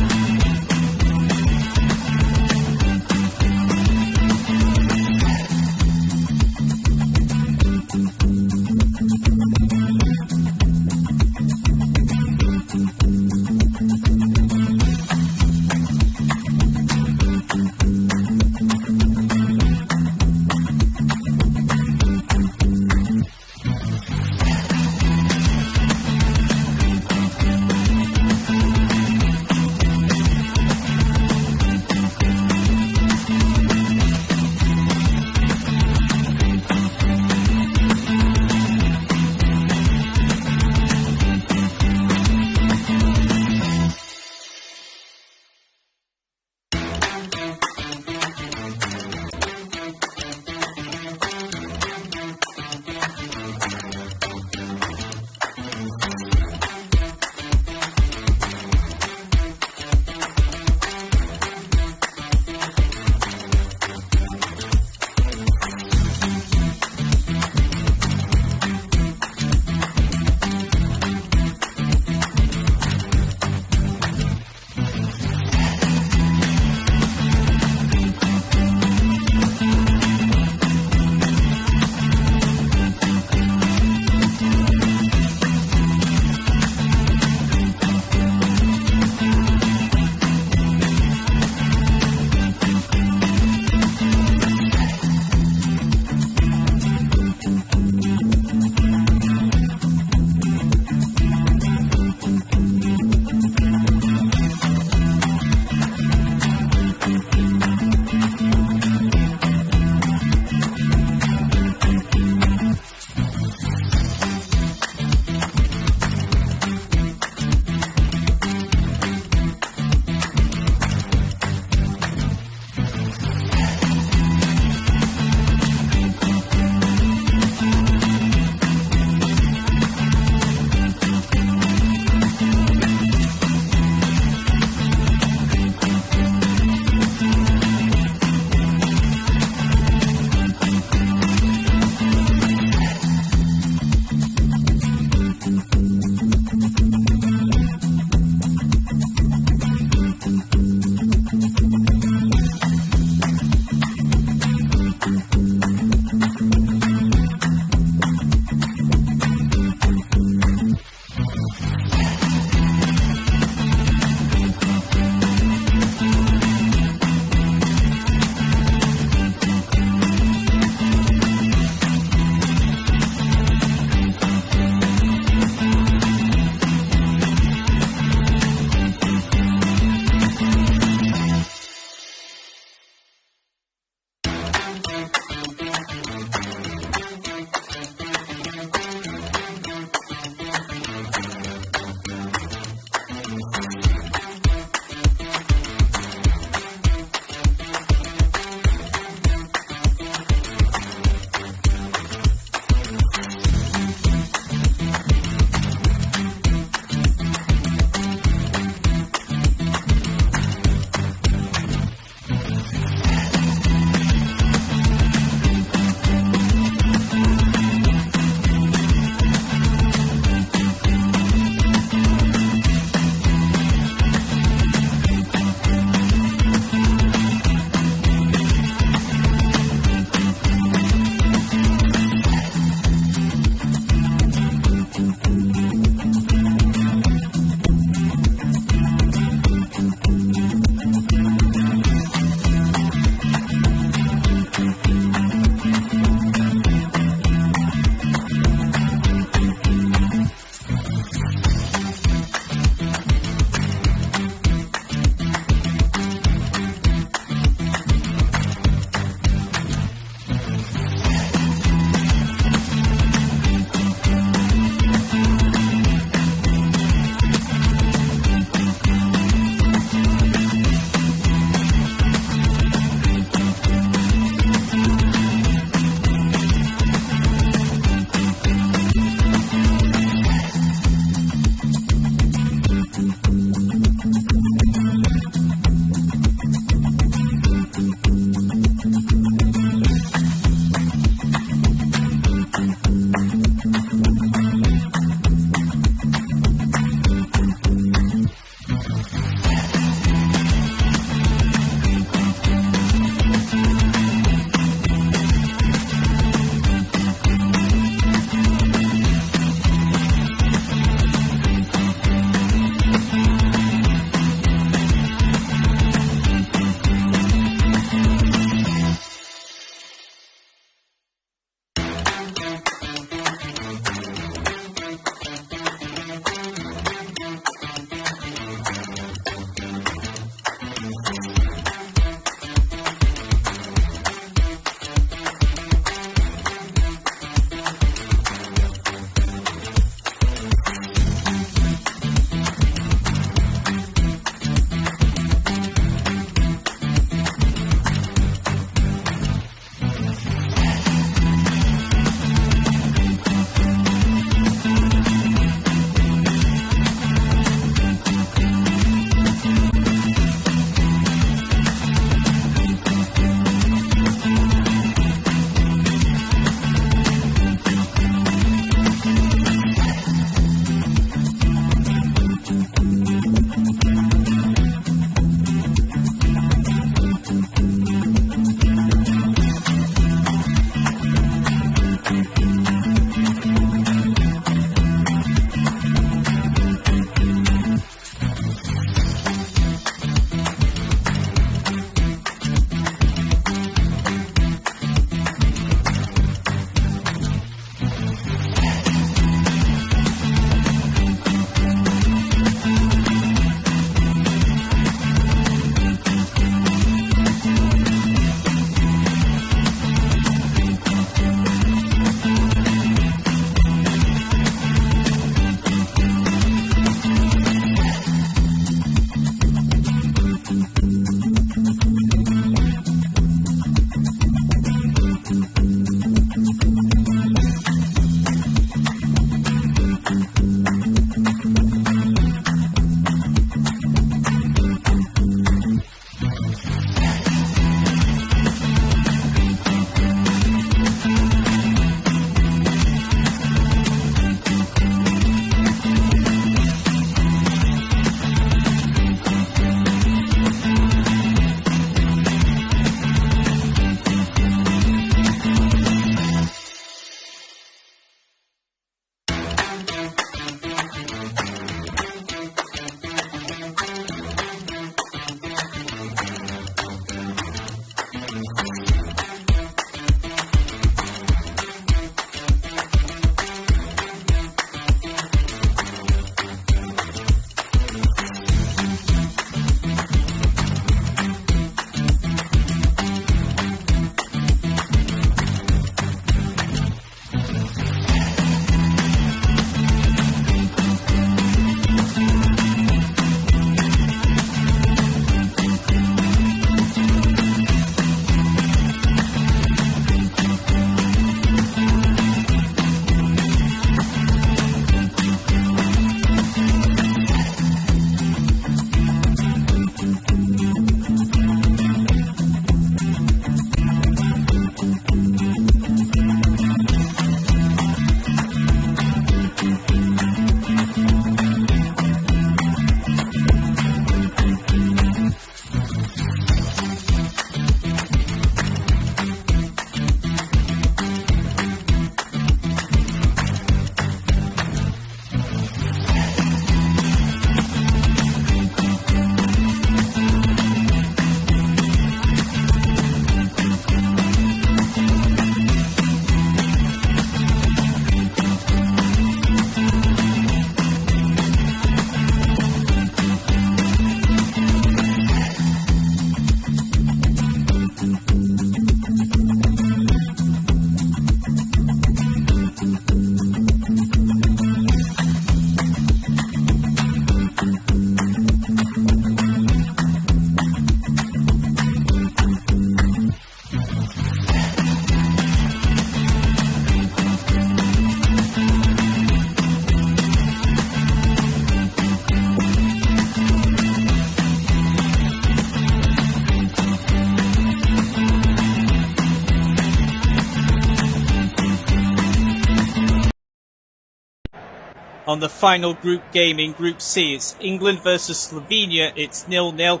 A: on the final group game in Group C. It's England versus Slovenia. It's 0-0.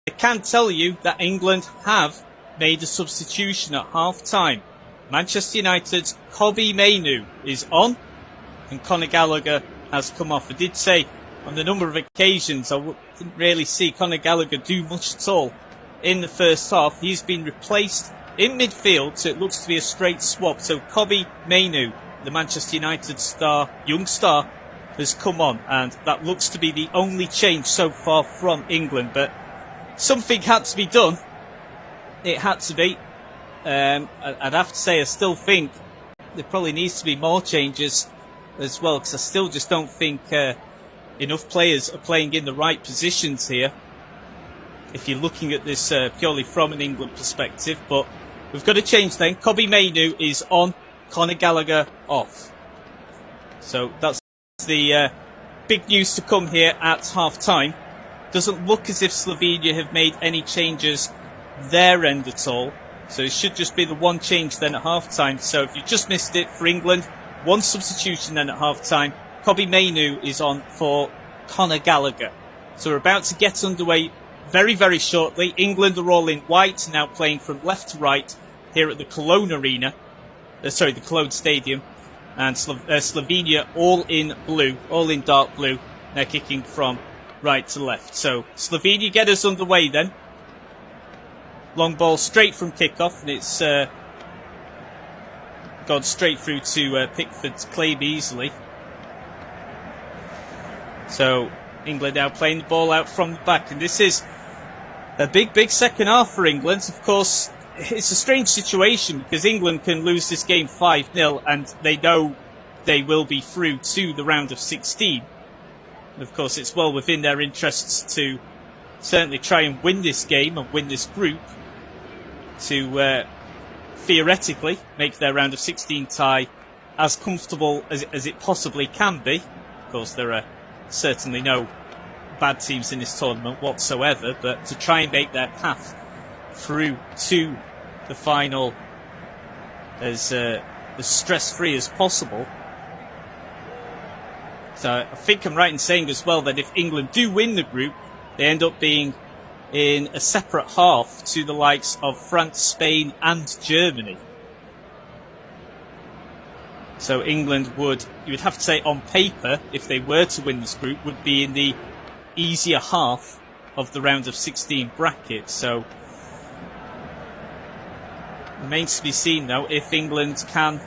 A: I can tell you that England have made a substitution at half-time. Manchester United's Kobbie Mainoo is on, and Conor Gallagher has come off. I did say on the number of occasions I didn't really see Conor Gallagher do much at all in the first half. He's been replaced in midfield, so it looks to be a straight swap. So Kobbie Mainoo, the Manchester United star, young star, has come on, and that looks to be the only change so far from England. But something had to be done. It had to be. I'd have to say I still think there probably needs to be more changes as well, because I still just don't think enough players are playing in the right positions here, if you're looking at this purely from an England perspective. But we've got to change then. Kobbie Mainoo is on, Conor Gallagher off. So that's the big news to come here at half-time. Doesn't look as if Slovenia have made any changes their end at all. So it should just be the one change then at half-time. So if you just missed it, for England, one substitution then at half-time. Kobbie Mainoo is on for Conor Gallagher. So we're about to get underway very, very shortly. England are all in white, now playing from left to right here at the Cologne Arena. The Cologne Stadium. And Slovenia all in blue, all in dark blue. They're kicking from right to left. So Slovenia get us underway then. Long ball straight from kickoff, and it's gone straight through to Pickford's claim easily. So England now playing the ball out from the back, and this is a big second half for England. Of course, it's a strange situation because England can lose this game 5-0 and they know they will be through to the round of 16. And of course, it's well within their interests to certainly try and win this game and win this group to theoretically make their round of 16 tie as comfortable as it possibly can be. Of course, there are certainly no bad teams in this tournament whatsoever, but to try and make their path through to the final as stress-free as possible. So I think I'm right in saying as well that if England do win the group, they end up being in a separate half to the likes of France, Spain and Germany. So England would, you would have to say on paper, if they were to win this group, would be in the easier half of the round of 16 bracket. So remains to be seen though if England can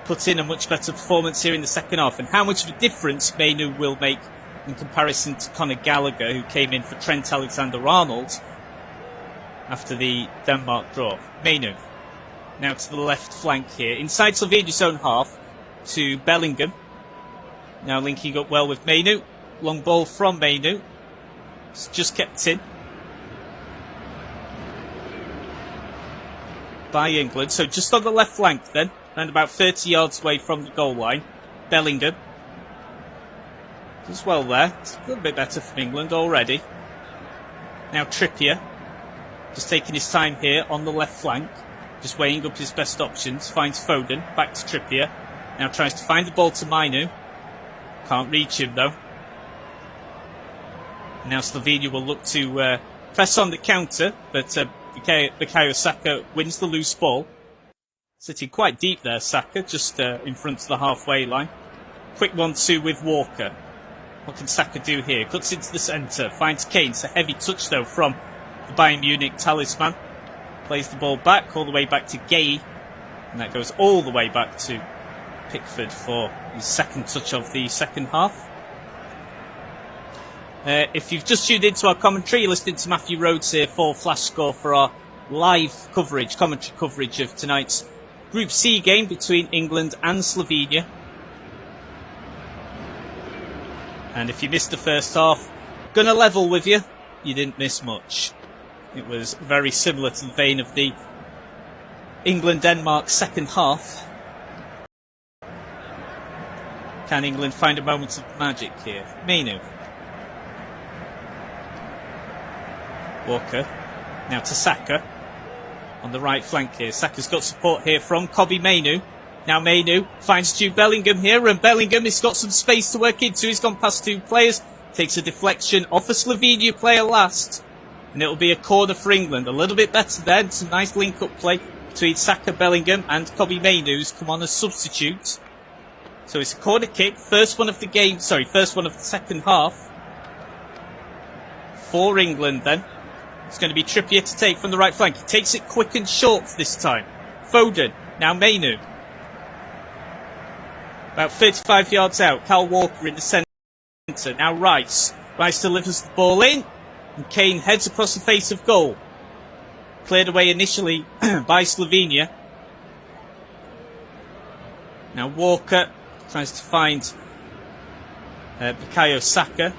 A: put in a much better performance here in the second half, and how much of a difference Mainoo will make in comparison to Conor Gallagher, who came in for Trent Alexander-Arnold after the Denmark draw. Mainoo now to the left flank here, inside Slovenia's own half to Bellingham. Now linking up well with Mainoo. Long ball from Mainoo. It's just kept in by England. So just on the left flank then, and about 30 yards away from the goal line. Bellingham as well there. It's a little bit better from England already. Now Trippier, just taking his time here on the left flank, just weighing up his best options. Finds Foden, back to Trippier. Now tries to find the ball to Mainoo. Can't reach him though. Now Slovenia will look to press on the counter, but Bukayo Saka wins the loose ball. Sitting quite deep there, Saka, just in front of the halfway line. Quick 1-2 with Walker. What can Saka do here? Cuts into the centre, finds Kane. It's a heavy touch though from the Bayern Munich talisman. Plays the ball back, all the way back to Gay. And that goes all the way back to Pickford for his second touch of the second half. If you've just tuned into our commentary, you're listening to Matthew Rhodes here for Flash Score for our live coverage, commentary coverage of tonight's Group C game between England and Slovenia. And if you missed the first half, gonna level with you, you didn't miss much. It was very similar to the vein of the England-Denmark second half. Can England find a moment of magic here? Mainoo. Walker. Now to Saka. On the right flank here. Saka's got support here from Kobbie Mainoo. Now Mainu finds Jude Bellingham here, and Bellingham has got some space to work into. He's gone past two players, takes a deflection off a Slovenia player last, and it'll be a corner for England. A little bit better there, some nice link-up play between Saka, Bellingham and Kobbie Mainoo, who's come on as substitute. So it's a corner kick, first one of the second half for England then. It's going to be Trippier to take from the right flank. He takes it quick and short this time. Foden, now Mainoo. About 35 yards out, Kyle Walker in the centre. Now Rice. Rice delivers the ball in, and Kane heads across the face of goal. Cleared away initially by Slovenia. Now Walker tries to find Bukayo Saka.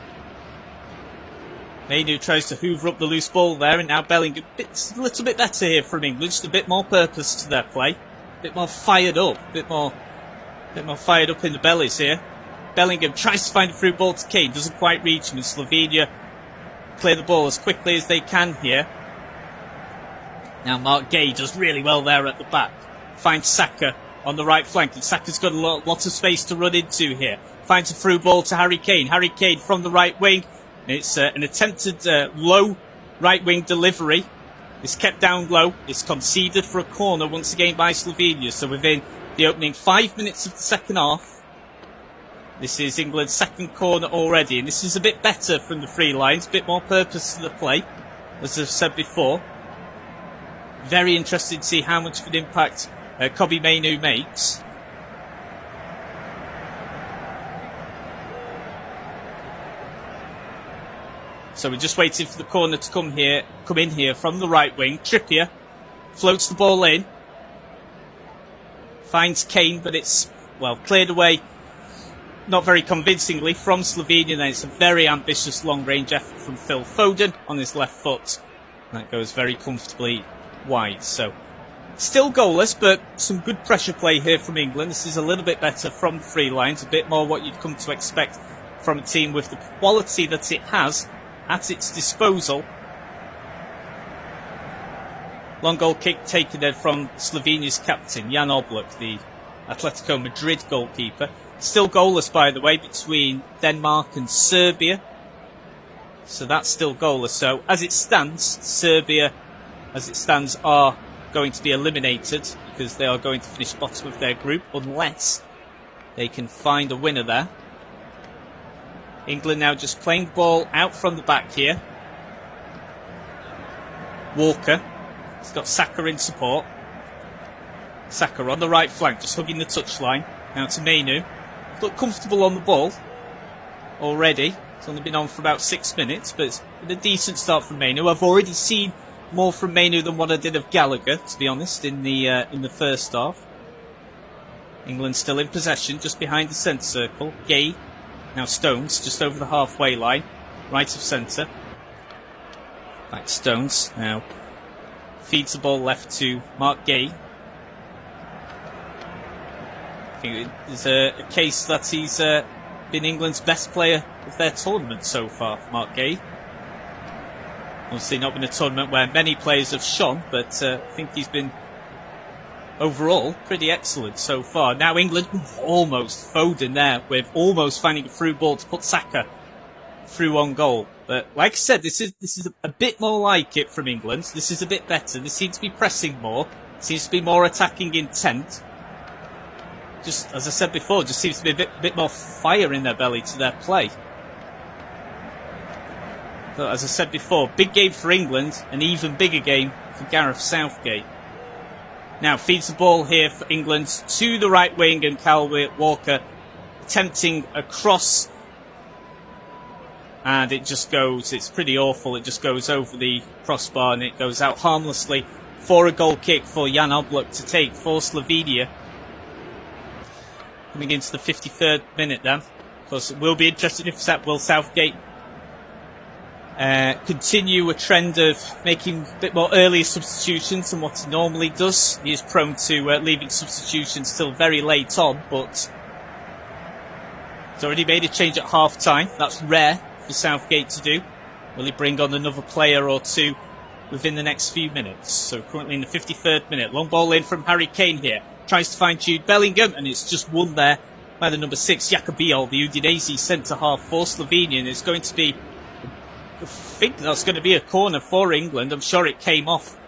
A: Mainoo tries to hoover up the loose ball there, and now Bellingham. It's a little bit better here from England, just a bit more purpose to their play. A bit more fired up, a bit more fired up in the bellies here. Bellingham tries to find a through ball to Kane, doesn't quite reach him, and Slovenia clear the ball as quickly as they can here. Now Mark Gay does really well there at the back. Finds Saka on the right flank, and Saka's got a lot of space to run into here. Finds a through ball to Harry Kane. Harry Kane from the right wing. It's an attempted low right wing delivery. It's kept down low. It's conceded for a corner once again by Slovenia. So within the opening 5 minutes of the second half, this is England's second corner already. And this is a bit better from the free lines, a bit more purpose to the play, as I've said before. Very interested to see how much of an impact Kobbie Mainoo makes. So we're just waiting for the corner to come in here from the right wing. Trippier floats the ball in. Finds Kane, but it's, well, cleared away not very convincingly from Slovenia. Then it's a very ambitious long-range effort from Phil Foden on his left foot. That goes very comfortably wide. So still goalless, but some good pressure play here from England. This is a little bit better from the free lines, a bit more what you'd come to expect from a team with the quality that it has at its disposal. Long goal kick taken then from Slovenia's captain, Jan Oblak, the Atletico Madrid goalkeeper. Still goalless, by the way, between Denmark and Serbia. So that's still goalless. So as it stands, Serbia, as it stands, are going to be eliminated because they are going to finish bottom of their group unless they can find a winner there. England now just playing the ball out from the back here. Walker. He's got Saka in support. Saka on the right flank, just hugging the touchline. Now to Mainoo. Look comfortable on the ball already. It's only been on for about 6 minutes, but it's been a decent start from Mainoo. I've already seen more from Mainoo than what I did of Gallagher, to be honest, in the first half. England still in possession, just behind the centre circle. Gay. Now Stones, just over the halfway line, right of centre. Back to Stones, now feeds the ball left to Mark Gay. I think there's a case that he's been England's best player of their tournament so far, Mark Gay. Obviously not been a tournament where many players have shone, but I think he's been overall pretty excellent so far. Now England, almost Foden there, with almost finding a through ball to put Saka through on goal. But like I said, this is a bit more like it from England. This is a bit better. They seem to be pressing more. Seems to be more attacking intent. Just as I said before, just seems to be a bit more fire in their belly to their play. But as I said before, big game for England, an even bigger game for Gareth Southgate. Now feeds the ball here for England to the right wing, and Kyle Walker attempting a cross, and it just goes, it's pretty awful, it just goes over the crossbar and it goes out harmlessly for a goal kick for Jan Oblak to take for Slovenia. Coming into the 53rd minute then. Of course, it will be interesting if will Southgate continue a trend of making a bit more earlier substitutions than what he normally does. He is prone to leaving substitutions till very late on, but he's already made a change at half time. That's rare for Southgate to do. Will he bring on another player or two within the next few minutes? So currently in the 53rd minute, long ball in from Harry Kane here. tries to find Jude Bellingham, and it's just won there by the number 6, Jacobiol, the Udinese centre-half for Slovenia. And it's going to be, I think that's going to be a corner for England. I'm sure it came off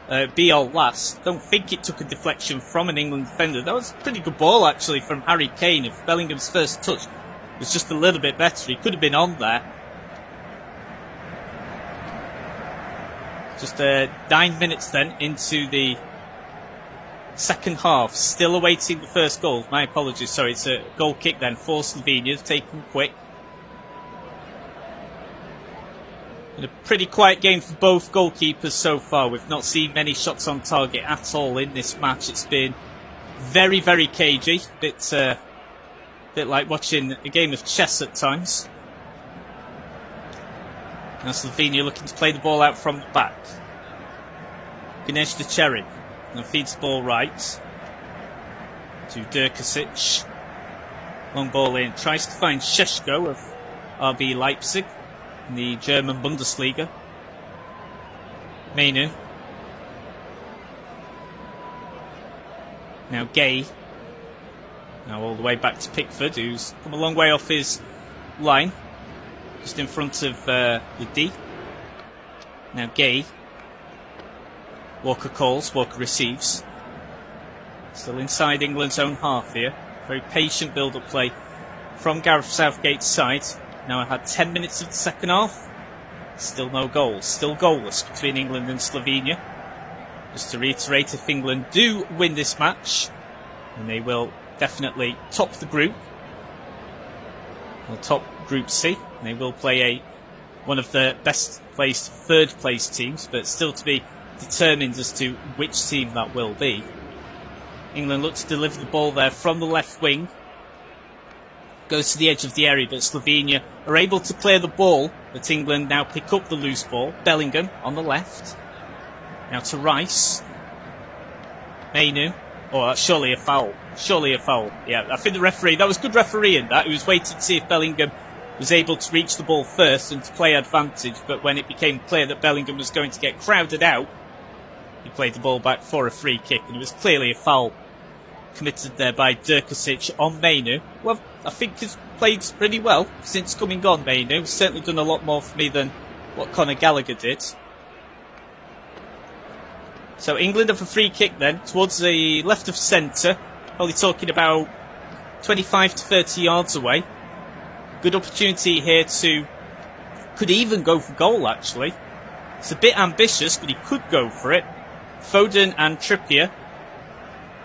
A: Biol last. Don't think it took a deflection from an England defender. That was a pretty good ball, actually, from Harry Kane. If Bellingham's first touch was just a little bit better, he could have been on there. Just 9 minutes then into the second half. Still awaiting the first goal. My apologies, sorry, it's a goal kick then for Slovenia. Taken quick. And a pretty quiet game for both goalkeepers so far. We've not seen many shots on target at all in this match. It's been very, very cagey. Bit like watching a game of chess at times. Now Slovenia looking to play the ball out from the back. Ganesh Decherin. Now feeds the ball right to Durkasic. Long ball in. Tries to find Šeško of RB Leipzig in the German Bundesliga. Mainu. Now Gay. Now all the way back to Pickford, who's come a long way off his line. Just in front of the D. Now Gay. Walker calls, Walker receives. Still inside England's own half here. Very patient build-up play from Gareth Southgate's side. Now I had 10 minutes of the second half. Still no goals. Still goalless between England and Slovenia. Just to reiterate, if England do win this match, then they will definitely top the group. They'll top Group C. They will play one of the best placed third place teams, but still to be determined as to which team that will be. England look to deliver the ball there from the left wing. Goes to the edge of the area, but Slovenia are able to clear the ball, but England now pick up the loose ball. Bellingham on the left. Now to Rice. Mainu. Oh, that's surely a foul. Surely a foul. Yeah, I think the referee, that was good refereeing that. He was waiting to see if Bellingham was able to reach the ball first and to play advantage, but when it became clear that Bellingham was going to get crowded out, he played the ball back for a free kick, and it was clearly a foul committed there by Durkasic on Mainu. Well, I think he's played pretty well since coming on, Mainu. He's certainly done a lot more for me than what Conor Gallagher did. So England have a free kick then, towards the left of centre, probably talking about 25 to 30 yards away. Good opportunity here to, could even go for goal actually. It's a bit ambitious, but he could go for it. Foden and Trippier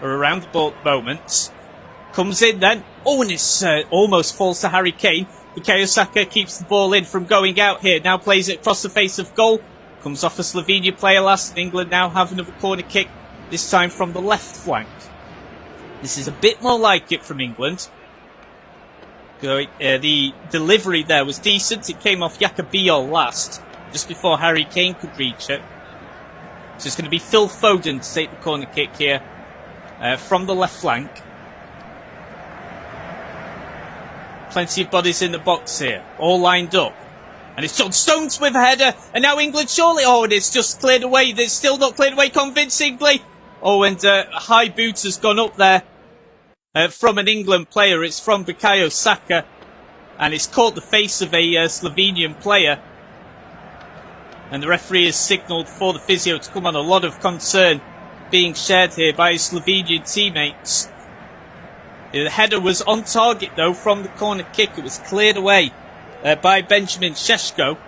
A: are around the ball at the moment. Comes in then. Oh, and it's almost falls to Harry Kane. Bukayo Saka keeps the ball in from going out here. Now plays it across the face of goal. Comes off a Slovenia player last. England now have another corner kick, this time from the left flank. This is a bit more like it from England. The delivery there was decent. It came off Jacobiol last, just before Harry Kane could reach it. So it's going to be Phil Foden to take the corner kick here from the left flank. Plenty of bodies in the box here, all lined up. And it's John Stones with a header, and now England surely, oh, and it's just cleared away. It's still not cleared away convincingly. Oh, and a high boot has gone up there from an England player. It's from Bukayo Saka, and it's caught the face of a Slovenian player. And the referee has signalled for the physio to come on. A lot of concern being shared here by his Slovenian teammates. The header was on target though from the corner kick. It was cleared away by Benjamin Šeško.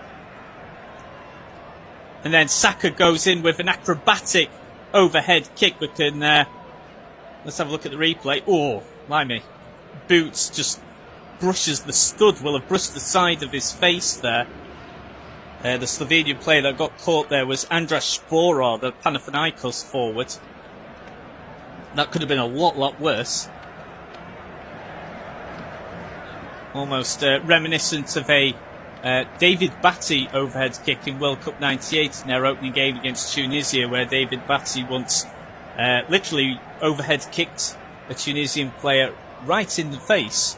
A: And then Saka goes in with an acrobatic overhead kick. We can, let's have a look at the replay. Oh, blimey. Boots just brushes the stud, will have brushed the side of his face there. The Slovenian player that got caught there was Andras Špora, the Panathinaikos forward. That could have been a lot worse. Almost reminiscent of a David Batty overhead kick in World Cup 98 in their opening game against Tunisia, where David Batty once literally overhead kicked a Tunisian player right in the face.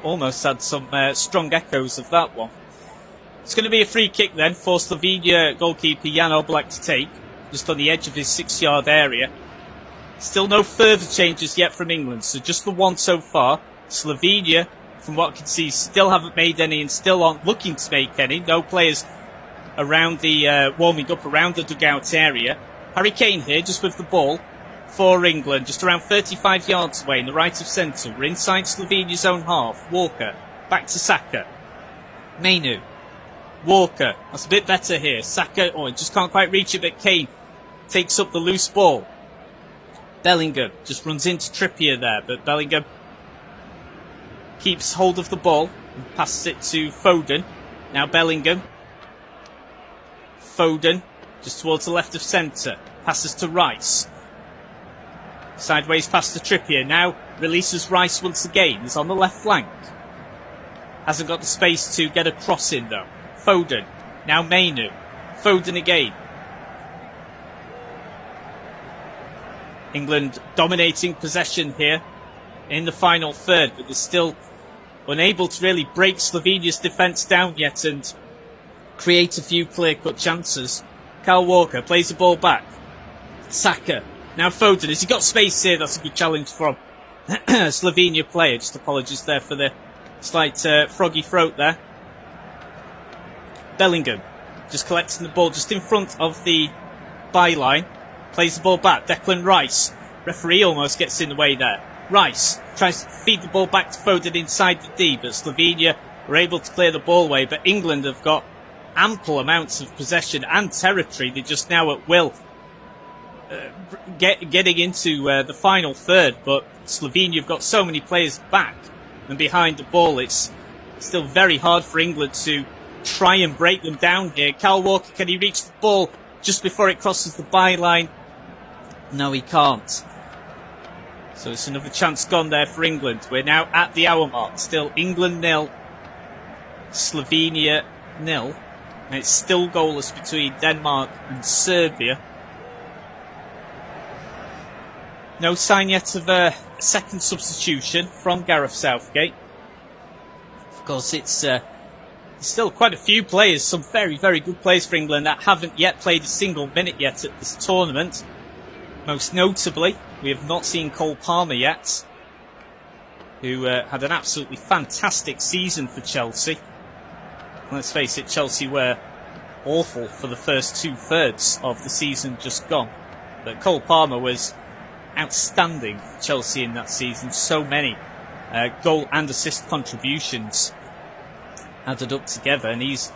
A: Almost had some strong echoes of that one. It's going to be a free kick then for Slovenia goalkeeper Jan Oblak to take, just on the edge of his 6-yard area. Still no further changes yet from England, so just the one so far. Slovenia, from what I can see, still haven't made any and still aren't looking to make any. No players around the warming up around the dugout area. Harry Kane here, just with the ball for England, just around 35 yards away in the right of centre. We're inside Slovenia's own half. Walker, back to Saka. Mainu. Walker, that's a bit better here. Saka, he just can't quite reach it, but Kane takes up the loose ball. Bellingham just runs into Trippier there, but Bellingham keeps hold of the ball and passes it to Foden. Now Bellingham. Foden, just towards the left of centre. Passes to Rice. Sideways pass to Trippier. Now releases Rice once again. He's on the left flank. Hasn't got the space to get a cross in though. Foden. Now Mainu. Foden again. England dominating possession here in the final third, but they're still unable to really break Slovenia's defence down yet and create a few clear-cut chances. Kyle Walker plays the ball back. Saka. Now Foden. Has he got space here? That's a good challenge from Slovenia player. Just apologies there for the slight froggy throat there. Bellingham just collecting the ball just in front of the byline. Plays the ball back. Declan Rice. Referee almost gets in the way there. Rice tries to feed the ball back to Foden inside the D, but Slovenia were able to clear the ball away. But England have got ample amounts of possession and territory. They're just now at will getting into the final third, but Slovenia have got so many players back and behind the ball. It's still very hard for England to try and break them down here. Kyle Walker, can he reach the ball just before it crosses the byline? No, he can't. So it's another chance gone there for England. We're now at the hour mark. Still England 0, Slovenia 0. And it's still goalless between Denmark and Serbia. No sign yet of a second substitution from Gareth Southgate. Of course, it's still quite a few players, some very, very good players for England that haven't yet played a single minute yet at this tournament. Most notably, we have not seen Cole Palmer yet, who had an absolutely fantastic season for Chelsea. Let's face it, Chelsea were awful for the first 2/3 of the season just gone. But Cole Palmer was outstanding for Chelsea in that season. So many goal and assist contributions added up together, and he's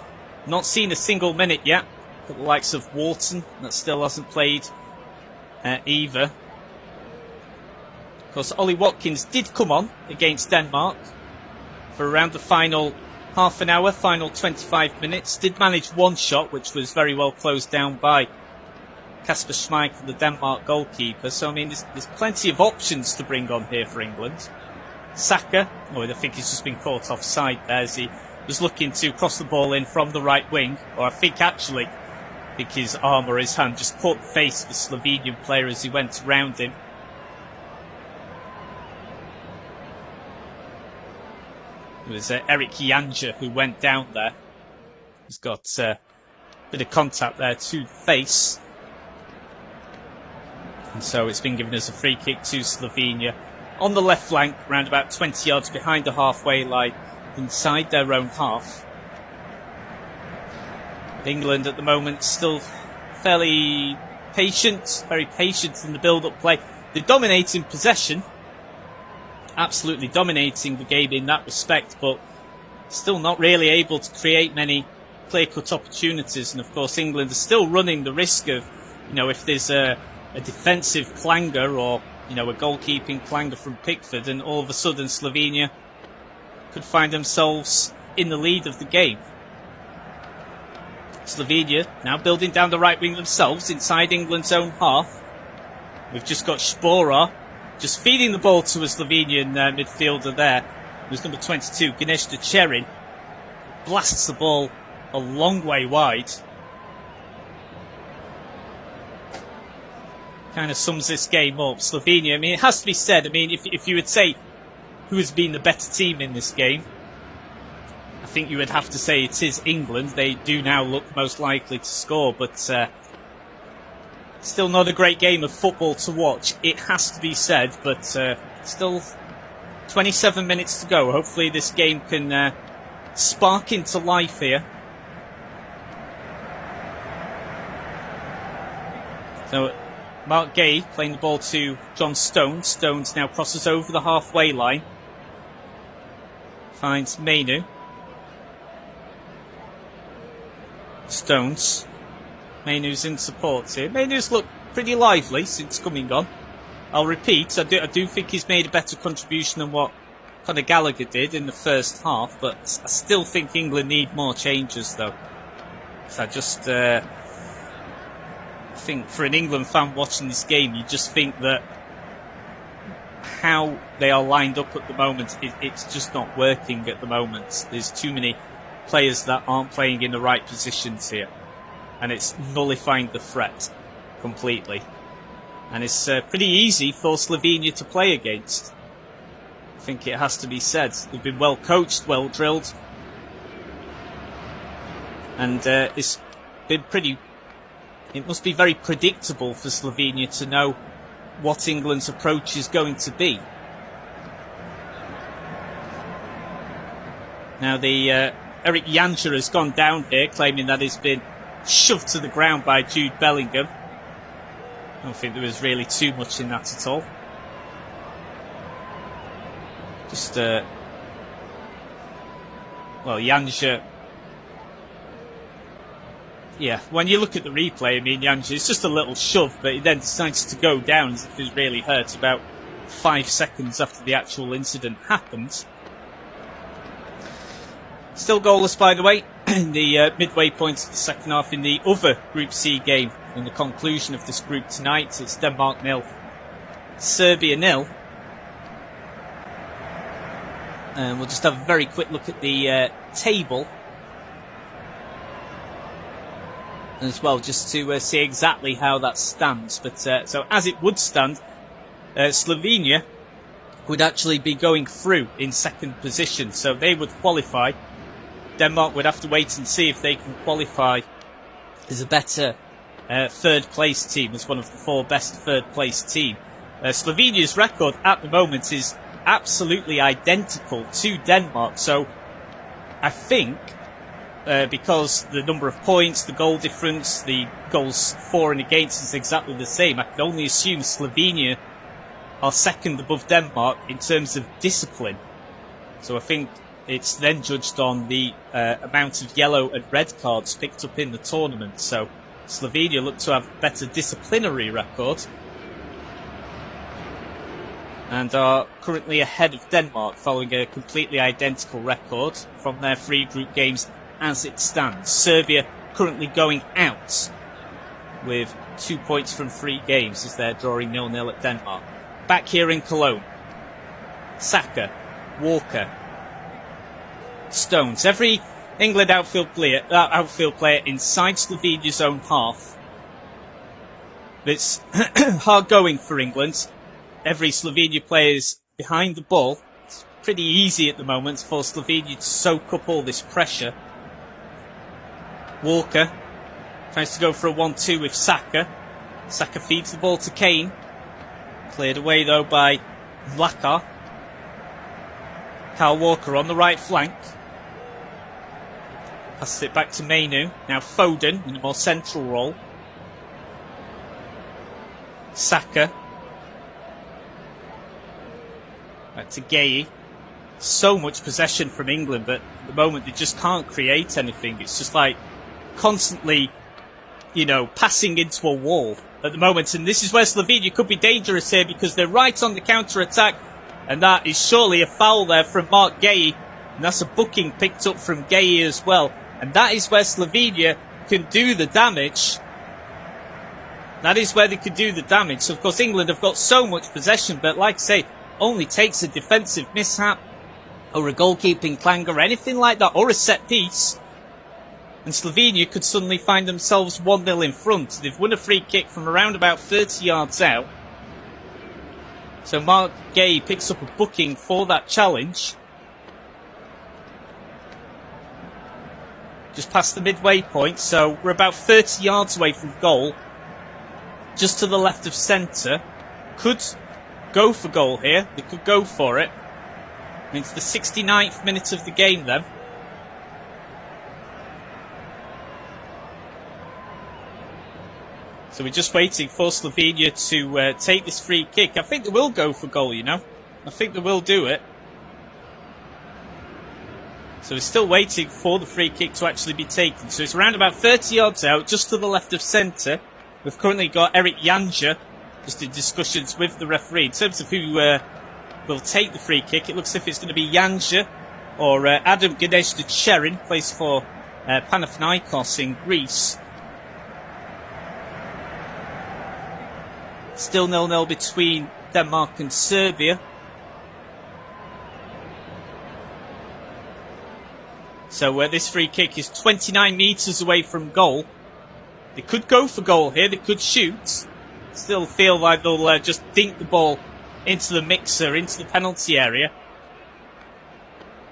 A: not seen a single minute yet. Got the likes of Wharton that still hasn't played either. Of course, Ollie Watkins did come on against Denmark for around the final half an hour, final 25 minutes. Did manage one shot, which was very well closed down by Kasper Schmeichel, the Denmark goalkeeper. So, I mean, there's plenty of options to bring on here for England. Saka, I think he's just been caught offside there as he was looking to cross the ball in from the right wing. Or I think his arm or his hand just caught the face of the Slovenian player as he went around him. It was Eric Janja who went down there. He's got a bit of contact there to the face. And so it's been given as a free kick to Slovenia on the left flank, around about 20 yards behind the halfway line, inside their own half. England at the moment still fairly patient, very patient in the build-up play. They're dominating possession, absolutely dominating the game in that respect, but still not really able to create many clear-cut opportunities. And of course England are still running the risk of, if there's a defensive clanger or, a goalkeeping clanger from Pickford, and all of a sudden Slovenia could find themselves in the lead of the game. Slovenia now building down the right wing themselves inside England's own half. We've just got Spora just feeding the ball to a Slovenian midfielder there. It was number 22, Ganesh Cherin. Blasts the ball a long way wide. Kind of sums this game up. Slovenia, it has to be said, if you would say who has been the better team in this game, I think you would have to say it is England. They do now look most likely to score, but Still not a great game of football to watch, it has to be said, but still 27 minutes to go. Hopefully this game can spark into life here. So Mark Gay playing the ball to John Stones. Stones now crosses over the halfway line. Finds Mainu. Stones. Mainu's in support here. Mainu's looked pretty lively since coming on. I'll repeat, I do think he's made a better contribution than what Conor Gallagher did in the first half, but I still think England need more changes though. So I just think for an England fan watching this game, you just think that how they are lined up at the moment, it's just not working at the moment. There's too many players that aren't playing in the right positions here. And it's nullifying the threat completely. And it's pretty easy for Slovenia to play against. I think it has to be said. They've been well coached, well drilled. And it's been pretty... It must be very predictable for Slovenia to know what England's approach is going to be. Now the Eric Janja has gone down here, claiming that he's been shoved to the ground by Jude Bellingham. I don't think there was really too much in that at all. Just, well, Janja... Yeah, when you look at the replay, I mean, Janja, it's just a little shove, but he then decides to go down as if he was really hurt about 5 seconds after the actual incident happened. Still goalless, by the way, in the midway point of the second half in the other Group C game. In the conclusion of this group tonight, it's Denmark 0, Serbia 0. And we'll just have a very quick look at the table as well, just to see exactly how that stands. But so as it would stand, Slovenia would actually be going through in second position, so they would qualify. Denmark would have to wait and see if they can qualify as a better third place team, as one of the 4 best third place team. Slovenia's record at the moment is absolutely identical to Denmark, so I think because the number of points, the goal difference, the goals for and against is exactly the same, I can only assume Slovenia are second above Denmark in terms of discipline. So I think it's then judged on the amount of yellow and red cards picked up in the tournament. So Slovenia look to have a better disciplinary record and are currently ahead of Denmark, following a completely identical record from their 3 group games as it stands. Serbia currently going out with 2 points from 3 games as they're drawing 0-0 at Denmark. Back here in Cologne, Saka, Walker, Stones. Every England outfield player inside Slovenia's own half. It's hard going for England. Every Slovenia player is behind the ball. It's pretty easy at the moment for Slovenia to soak up all this pressure. Walker tries to go for a 1-2 with Saka. Saka feeds the ball to Kane. Cleared away though by Mlakar. Kyle Walker on the right flank. Passes it back to Mainu. Now Foden in a more central role. Saka. Back to Gay. So much possession from England, but at the moment they just can't create anything. It's just like constantly, passing into a wall at the moment. And this is where Slovenia could be dangerous here, because they're right on the counter-attack. And that is surely a foul there from Mark Gay. And that's a booking picked up from Gay as well. And that is where Slovenia can do the damage. That is where they can do the damage. So, of course, England have got so much possession, but like I say, only takes a defensive mishap or a goalkeeping clanger, anything like that, or a set piece, and Slovenia could suddenly find themselves 1-0 in front. They've won a free kick from around about 30 yards out. So Mark Gay picks up a booking for that challenge. Just past the midway point, so we're about 30 yards away from goal. just to the left of centre. Could go for goal here. They could go for it. It's the 69th minute of the game then. So we're just waiting for Slovenia to take this free kick. I think they will go for goal, you know. I think they will do it. So we're still waiting for the free kick to actually be taken. So it's around about 30 yards out, just to the left of centre. We've currently got Eric Janja just in discussions with the referee. In terms of who will take the free kick, it looks as if it's going to be Janja or Adam Ganesh-Cherin, plays for Panathinaikos in Greece. Still 0-0 between Denmark and Serbia. So this free kick is 29 metres away from goal. They could go for goal here, they could shoot. Still feel like they'll just dink the ball into the mixer, into the penalty area.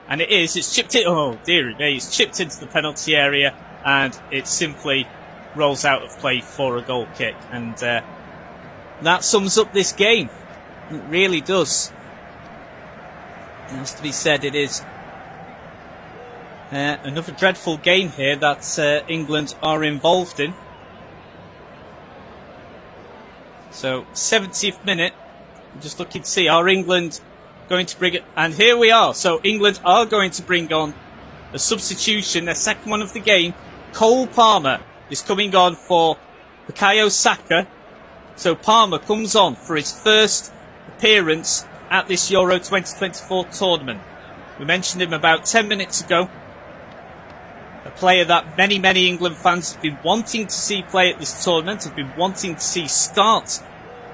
A: And it's chipped in, oh dear me, it's chipped into the penalty area and it simply rolls out of play for a goal kick. And that sums up this game. It really does. It has to be said, it is. Another dreadful game here that England are involved in. So, 70th minute. I'm just looking to see, are England going to bring it? And here we are. So, England are going to bring on a substitution, their second one of the game. Cole Palmer is coming on for Bukayo Saka. So, Palmer comes on for his first appearance at this Euro 2024 tournament. We mentioned him about 10 minutes ago. A player that many England fans have been wanting to see play at this tournament, have been wanting to see start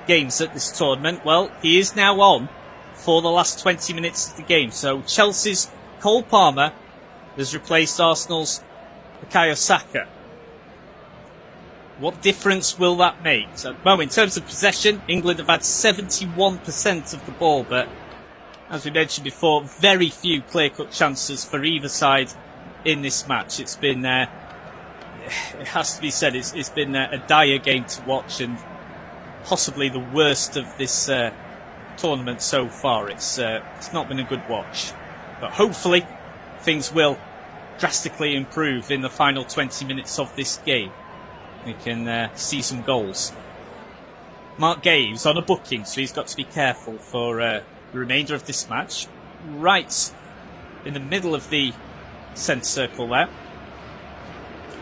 A: games at this tournament. Well, he is now on for the last 20 minutes of the game. So Chelsea's Cole Palmer has replaced Arsenal's Bukayo Saka. What difference will that make? So, well, in terms of possession, England have had 71% of the ball, but as we mentioned before, very few clear-cut chances for either side in this match. It's been, it has to be said, it's been a dire game to watch and possibly the worst of this tournament so far. It's not been a good watch, but hopefully things will drastically improve in the final 20 minutes of this game. We can see some goals. Mark Gave's on a booking, so he's got to be careful for the remainder of this match. Right in the middle of the centre circle there,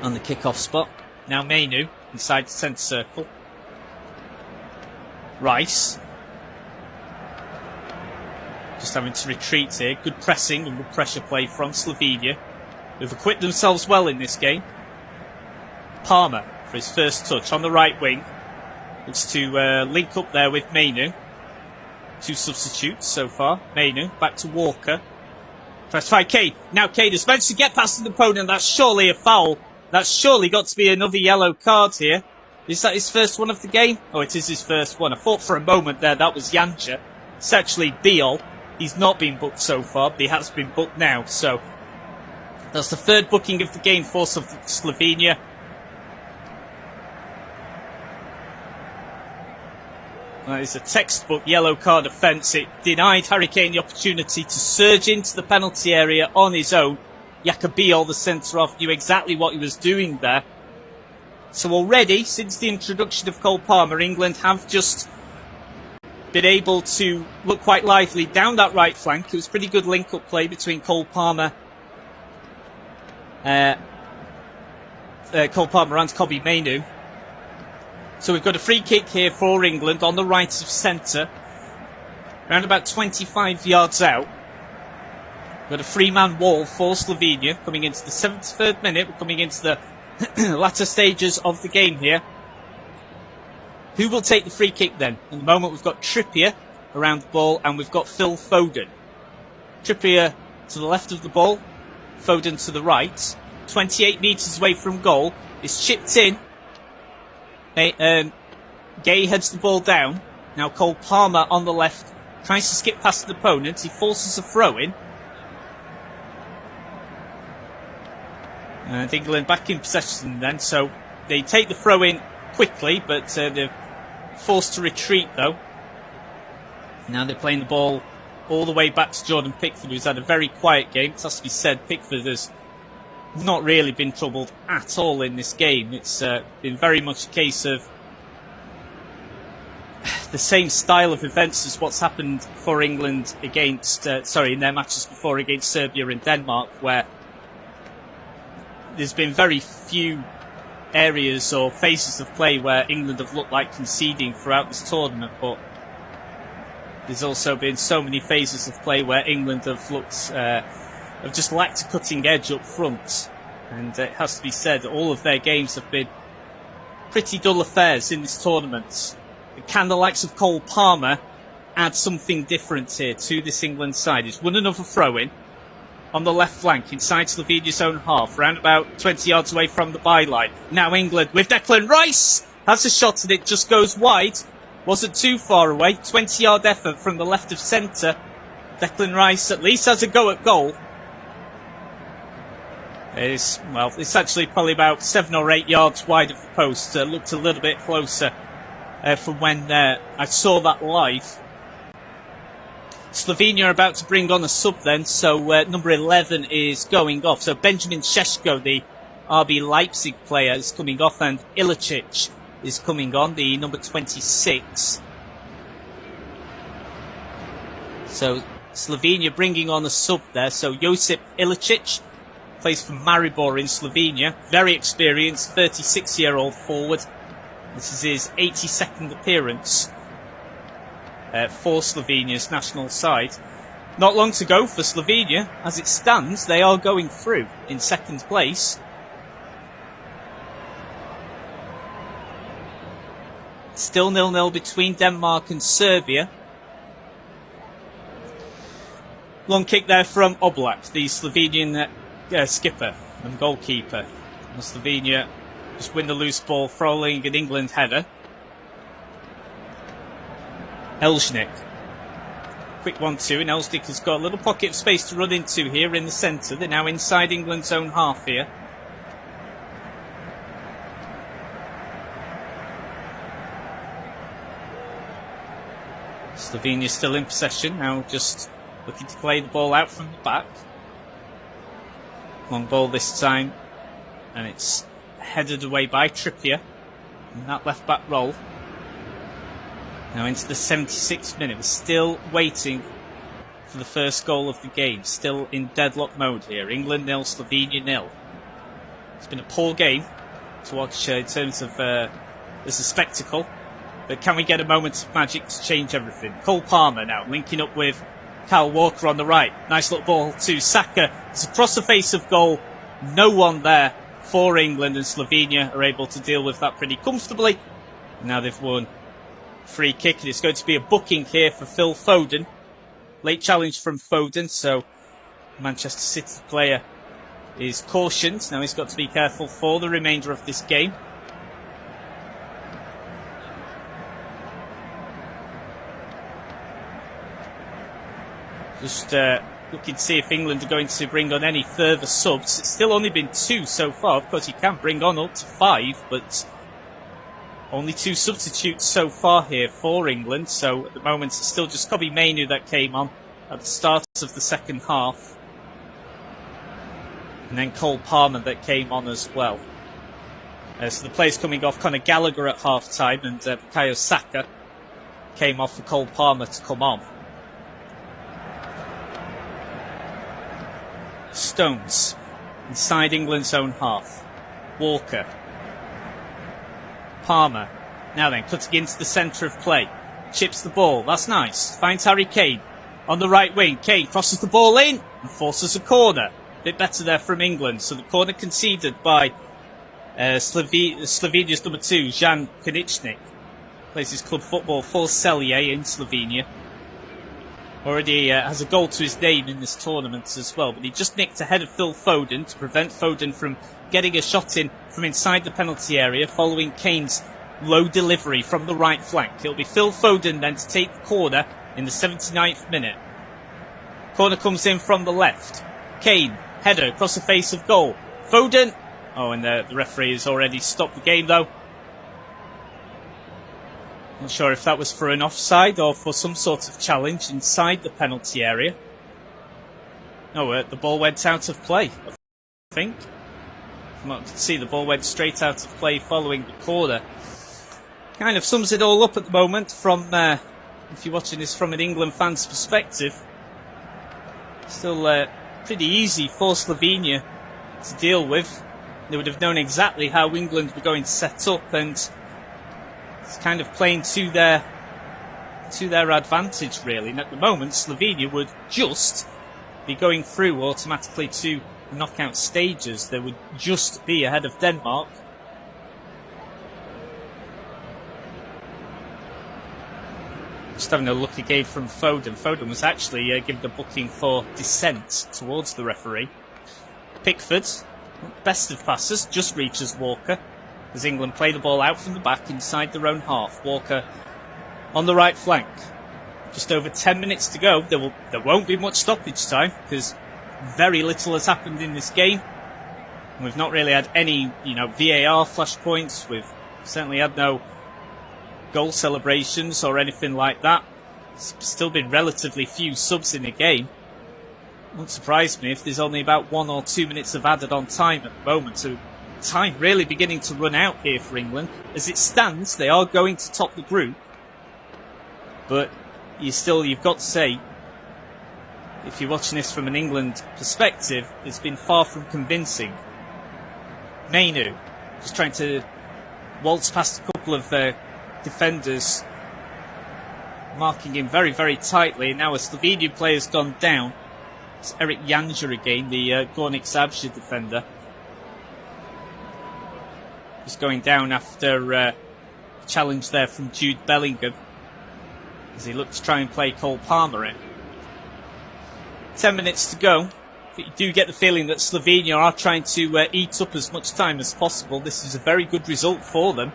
A: on the kick-off spot. Now Mainu inside the centre circle. Rice just having to retreat here. Good pressing and good pressure play from Slovenia, who've equipped themselves well in this game. Palmer for his first touch on the right wing. Looks to link up there with Mainu. Two substitutes so far. Mainu back to Walker. Tries to find Kane. Now Kane has managed to get past an opponent. That's surely a foul. That's surely got to be another yellow card here. Is that his first one of the game? Oh, it is his first one. I thought for a moment there that was Janja. It's actually Biol. He's not been booked so far, but he has been booked now. So that's the third booking of the game for Slovenia. That is a textbook yellow card offence. It denied Harry Kane the opportunity to surge into the penalty area on his own. Biol, the centre-half, knew exactly what he was doing there. So already, since the introduction of Cole Palmer, England have just been able to look quite lively down that right flank. It was pretty good link-up play between Cole Palmer and Kobbie Mainoo. So we've got a free kick here for England on the right of centre. Around about 25 yards out. We've got a three-man wall for Slovenia coming into the 73rd minute. We're coming into the latter stages of the game here. Who will take the free kick then? At the moment we've got Trippier around the ball and we've got Phil Foden. Trippier to the left of the ball. Foden to the right. 28 metres away from goal. It's chipped in. Gay heads the ball down. Now Cole Palmer on the left tries to skip past the opponent. He forces a throw-in. And England back in possession then. So they take the throw-in quickly, but they've Forced to retreat though. Now they're playing the ball all the way back to Jordan Pickford, who's had a very quiet game. It has to be said, Pickford has not really been troubled at all in this game. It's been very much a case of the same style of events as what's happened for England against, in their matches before against Serbia and Denmark, where there's been very few areas or phases of play where England have looked like conceding throughout this tournament, but there's also been so many phases of play where England have looked, have just lacked a cutting edge up front. And it has to be said, all of their games have been pretty dull affairs in this tournament. Can the likes of Cole Palmer add something different here to this England side? He's won another throw-in on the left flank inside Slovenia's own half, around about 20 yards away from the byline. Now England with Declan Rice has a shot and it just goes wide. Wasn't too far away. 20-yard effort from the left of centre. Declan Rice at least has a go at goal. It's actually probably about 7 or 8 yards wide of the post. Looked a little bit closer from when I saw that live. Slovenia are about to bring on a sub then, so number 11 is going off. So Benjamin Šeško, the RB Leipzig player, is coming off, and Ilicic is coming on, the number 26. So Slovenia bringing on a sub there. So Josip Ilicic plays for Maribor in Slovenia. Very experienced, 36-year-old forward. This is his 82nd appearance for Slovenia's national side. Not long to go for Slovenia. As it stands, they are going through in second place. Still 0-0 between Denmark and Serbia. Long kick there from Oblak, the Slovenian skipper and goalkeeper. And Slovenia just win the loose ball, throwing an England header. Elznik. Quick 1-2, and Elznik has got a little pocket of space to run into here in the centre. They're now inside England's own half here. Slovenia still in possession, now just looking to play the ball out from the back. Long ball this time, and it's headed away by Trippier in that left back role. Now into the 76th minute, we're still waiting for the first goal of the game, still in deadlock mode here. England 0, Slovenia 0. It's been a poor game to watch in terms of as a spectacle, but can we get a moment of magic to change everything? Cole Palmer now linking up with Kyle Walker on the right. Nice little ball to Saka. It's across the face of goal. No one there for England, and Slovenia are able to deal with that pretty comfortably. Now they've won. Free kick, and it's going to be a booking here for Phil Foden. Late challenge from Foden, so Manchester City player is cautioned. Now he's got to be careful for the remainder of this game. Just looking to see if England are going to bring on any further subs. It's still only been 2 so far. Of course, you can bring on up to 5, but only 2 substitutes so far here for England. So at the moment, it's still just Kobbie Mainoo that came on at the start of the second half. And then Cole Palmer that came on as well. So the players coming off, Conor Gallagher at half-time, and Bukayo Saka came off for Cole Palmer to come on. Stones inside England's own half. Walker. Palmer. Now then, cutting into the centre of play. Chips the ball. That's nice. Finds Harry Kane on the right wing. Kane crosses the ball in and forces a corner. A bit better there from England. So the corner conceded by Slovenia's number 2, Jan Koničnik. Plays his club football for Celje in Slovenia. Already has a goal to his name in this tournament as well, but he just nicked ahead of Phil Foden to prevent Foden from getting a shot in from inside the penalty area following Kane's low delivery from the right flank. It'll be Phil Foden then to take the corner in the 79th minute. Corner comes in from the left. Kane, header across the face of goal. Foden. Oh, and the referee has already stopped the game though. Not sure if that was for an offside or for some sort of challenge inside the penalty area. No, the ball went out of play, I think. From what I can see, the ball went straight out of play following the corner. Kind of sums it all up at the moment from, if you're watching this from an England fan's perspective. Still pretty easy for Slovenia to deal with. They would have known exactly how England were going to set up, and it's kind of playing to their advantage, really. And at the moment, Slovenia would just be going through automatically to knockout stages. They would just be ahead of Denmark. Just having a look again from Foden. Foden was actually given the booking for dissent towards the referee. Pickford, best of passes, just reaches Walker as England play the ball out from the back inside their own half. Walker on the right flank. Just over 10 minutes to go. There won't be much stoppage time because very little has happened in this game. And we've not really had any, VAR flashpoints. We've certainly had no goal celebrations or anything like that. It's still been relatively few subs in the game. Wouldn't surprise me if there's only about 1 or 2 minutes of added on time at the moment. So time really beginning to run out here for England. As it stands, they are going to top the group. But you've got to say, if you're watching this from an England perspective, it's been far from convincing. Mainu just trying to waltz past a couple of defenders, marking him very, very tightly. Now a Slovenian player's gone down. It's Erik Janja again, the Gornik Zabrze defender. Just going down after a challenge there from Jude Bellingham, as he looked to try and play Cole Palmer in. 10 minutes to go. But you do get the feeling that Slovenia are trying to eat up as much time as possible. This is a very good result for them.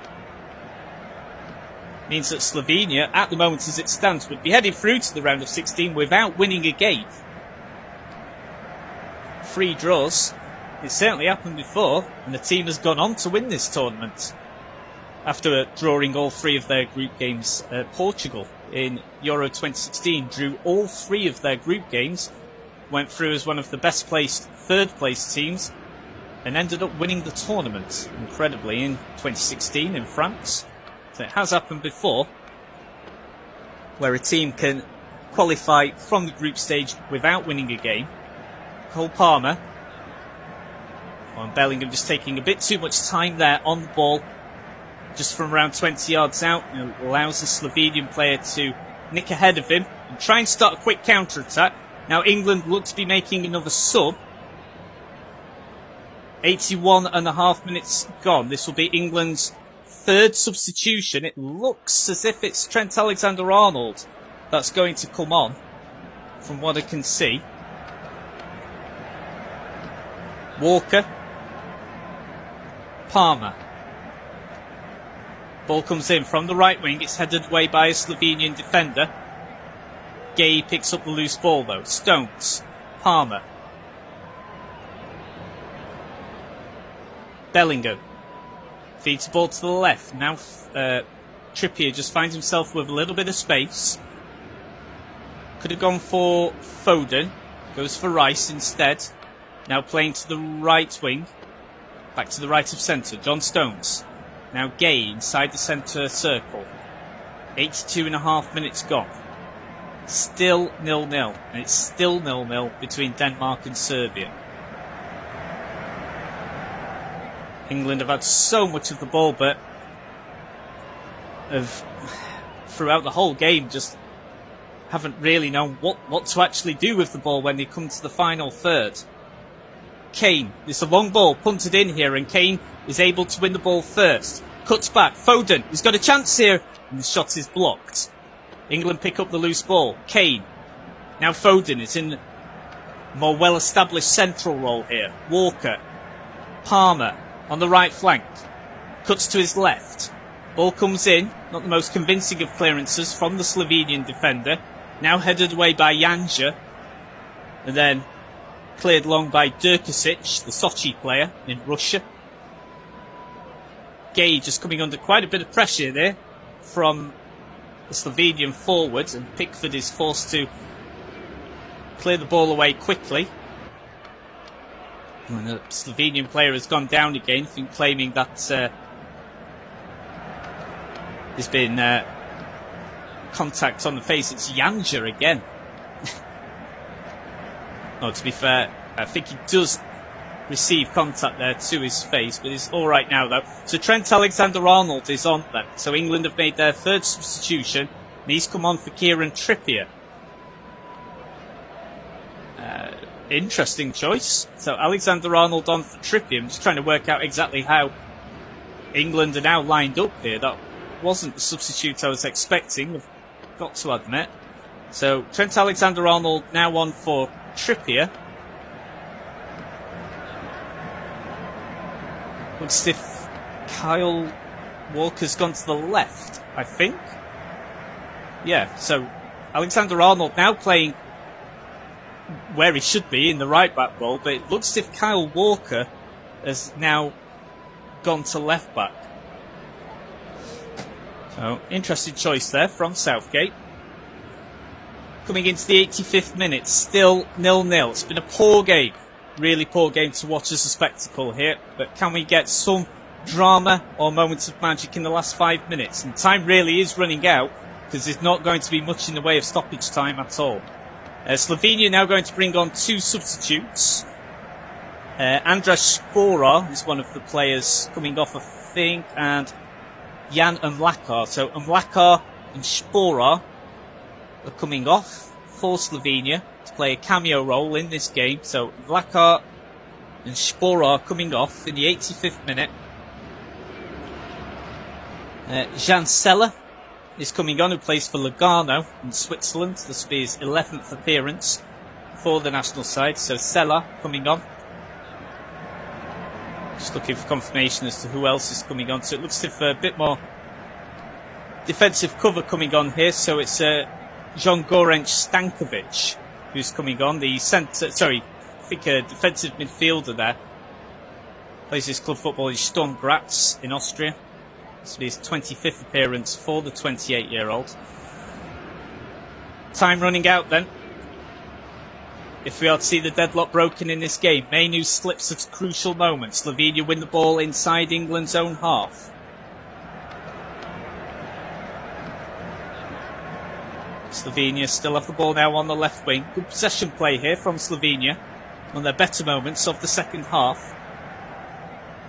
A: Means that Slovenia, at the moment as it stands, would be heading through to the round of 16 without winning a game. 3 draws. It's certainly happened before, and the team has gone on to win this tournament after drawing all 3 of their group games. Portugal in Euro 2016 drew all 3 of their group games, went through as one of the best placed third place teams, and ended up winning the tournament, incredibly, in 2016 in France. So it has happened before, where a team can qualify from the group stage without winning a game. Cole Palmer, and Bellingham just taking a bit too much time there on the ball, just from around 20 yards out. It allows the Slovenian player to nick ahead of him and try and start a quick counter-attack. Now England look to be making another sub. 81.5 minutes gone. This will be England's 3rd substitution. It looks as if it's Trent Alexander-Arnold that's going to come on, from what I can see. Walker. Palmer. Ball comes in from the right wing. It's headed away by a Slovenian defender. Gay picks up the loose ball though. Stones. Palmer. Bellingham. Feeds the ball to the left. Now Trippier just finds himself with a little bit of space. Could have gone for Foden. Goes for Rice instead. Now playing to the right wing. Back to the right of centre. John Stones. Now Gay inside the centre circle. 82.5 minutes gone. Still 0-0. And it's still 0-0 between Denmark and Serbia. England have had so much of the ball, but throughout the whole game just haven't really known what to actually do with the ball when they come to the final third. Kane, it's a long ball punted in here, and Kane is able to win the ball first. Cuts back. Foden, he's got a chance here, and the shot is blocked. England pick up the loose ball. Kane. Now Foden is in a more well-established central role here. Walker. Palmer on the right flank. Cuts to his left. Ball comes in. Not the most convincing of clearances from the Slovenian defender. Now headed away by Janja. And then cleared long by Durkasic, the Sochi player in Russia. Gay just coming under quite a bit of pressure there from the Slovenian forward, and Pickford is forced to clear the ball away quickly. And the Slovenian player has gone down again, claiming that there's been contact on the face. It's Janja again. No, to be fair, I think he does receive contact there to his face, but it's all right now, though. So Trent Alexander-Arnold is on then. So England have made their third substitution, and he's come on for Kieran Trippier. Interesting choice. So Alexander-Arnold on for Trippier. I'm just trying to work out exactly how England are now lined up here. That wasn't the substitute I was expecting, I've got to admit. So Trent Alexander-Arnold now on for Trippier. Looks as if Kyle Walker's gone to the left, I think. Yeah, so Alexander-Arnold now playing where he should be, in the right back role, but it looks as if Kyle Walker has now gone to left back. So, interesting choice there from Southgate. Coming into the 85th minute, still 0-0. It's been a poor game. Really poor game to watch as a spectacle here. But can we get some drama or moments of magic in the last 5 minutes? And time really is running out, because there's not going to be much in the way of stoppage time at all. Slovenia now going to bring on two substitutes. Andras Špora is one of the players coming off, I think, and Jan Mlakar. So Mlakar and Špora are coming off for Slovenia to play a cameo role in this game. So Mlakar and Špora are coming off in the 85th minute. Jan Seller is coming on, who plays for Lugano in Switzerland. This will be his 11th appearance for the national side. So Seller coming on. Just looking for confirmation as to who else is coming on. So it looks as if a bit more defensive cover coming on here. So it's John Gorenc Stankovic who's coming on. The centre, sorry, I think a defensive midfielder there. Plays his club football in Sturm Graz in Austria. This will be his 25th appearance for the 28-year-old. Time running out then. If we are to see the deadlock broken in this game, Mainu slips at a crucial moment. Slovenia win the ball inside England's own half. Slovenia still have the ball now on the left wing. Good possession play here from Slovenia. One of their better moments of the second half.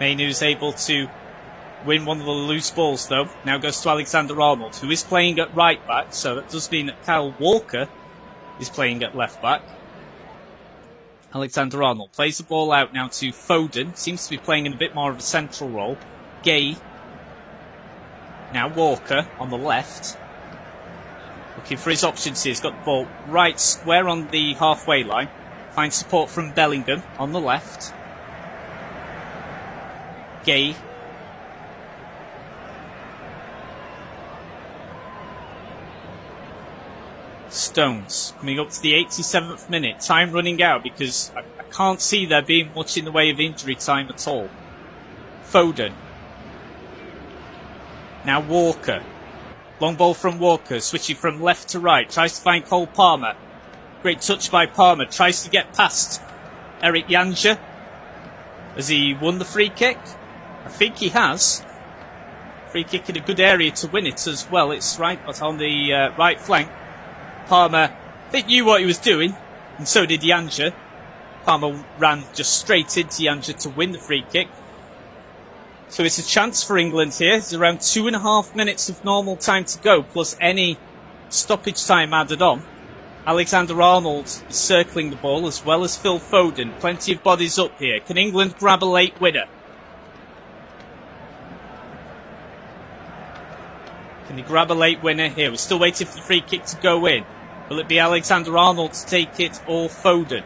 A: Mainu's able to win one of the loose balls though. Now goes to Alexander-Arnold, who is playing at right back. So that does mean that Kyle Walker is playing at left back. Alexander-Arnold plays the ball out now to Foden. Seems to be playing in a bit more of a central role. Gay. Now Walker on the left. Looking for his options here. He's got the ball right square on the halfway line. Finds support from Bellingham on the left. Gay. Stones coming up to the 87th minute. Time running out because I can't see there being much in the way of injury time at all. Foden. Now Walker. Long ball from Walker, switching from left to right. Tries to find Cole Palmer. Great touch by Palmer. Tries to get past Eric Janja. Has he won the free kick? I think he has. Free kick in a good area to win it as well. It's right on the right flank. Palmer, I think, knew what he was doing, and so did Janja. Palmer ran just straight into Janja to win the free kick. So it's a chance for England here. It's around 2.5 minutes of normal time to go, plus any stoppage time added on. Alexander-Arnold is circling the ball, as well as Phil Foden. Plenty of bodies up here. Can England grab a late winner? Can they grab a late winner here? We're still waiting for the free kick to go in. Will it be Alexander-Arnold to take it or Foden?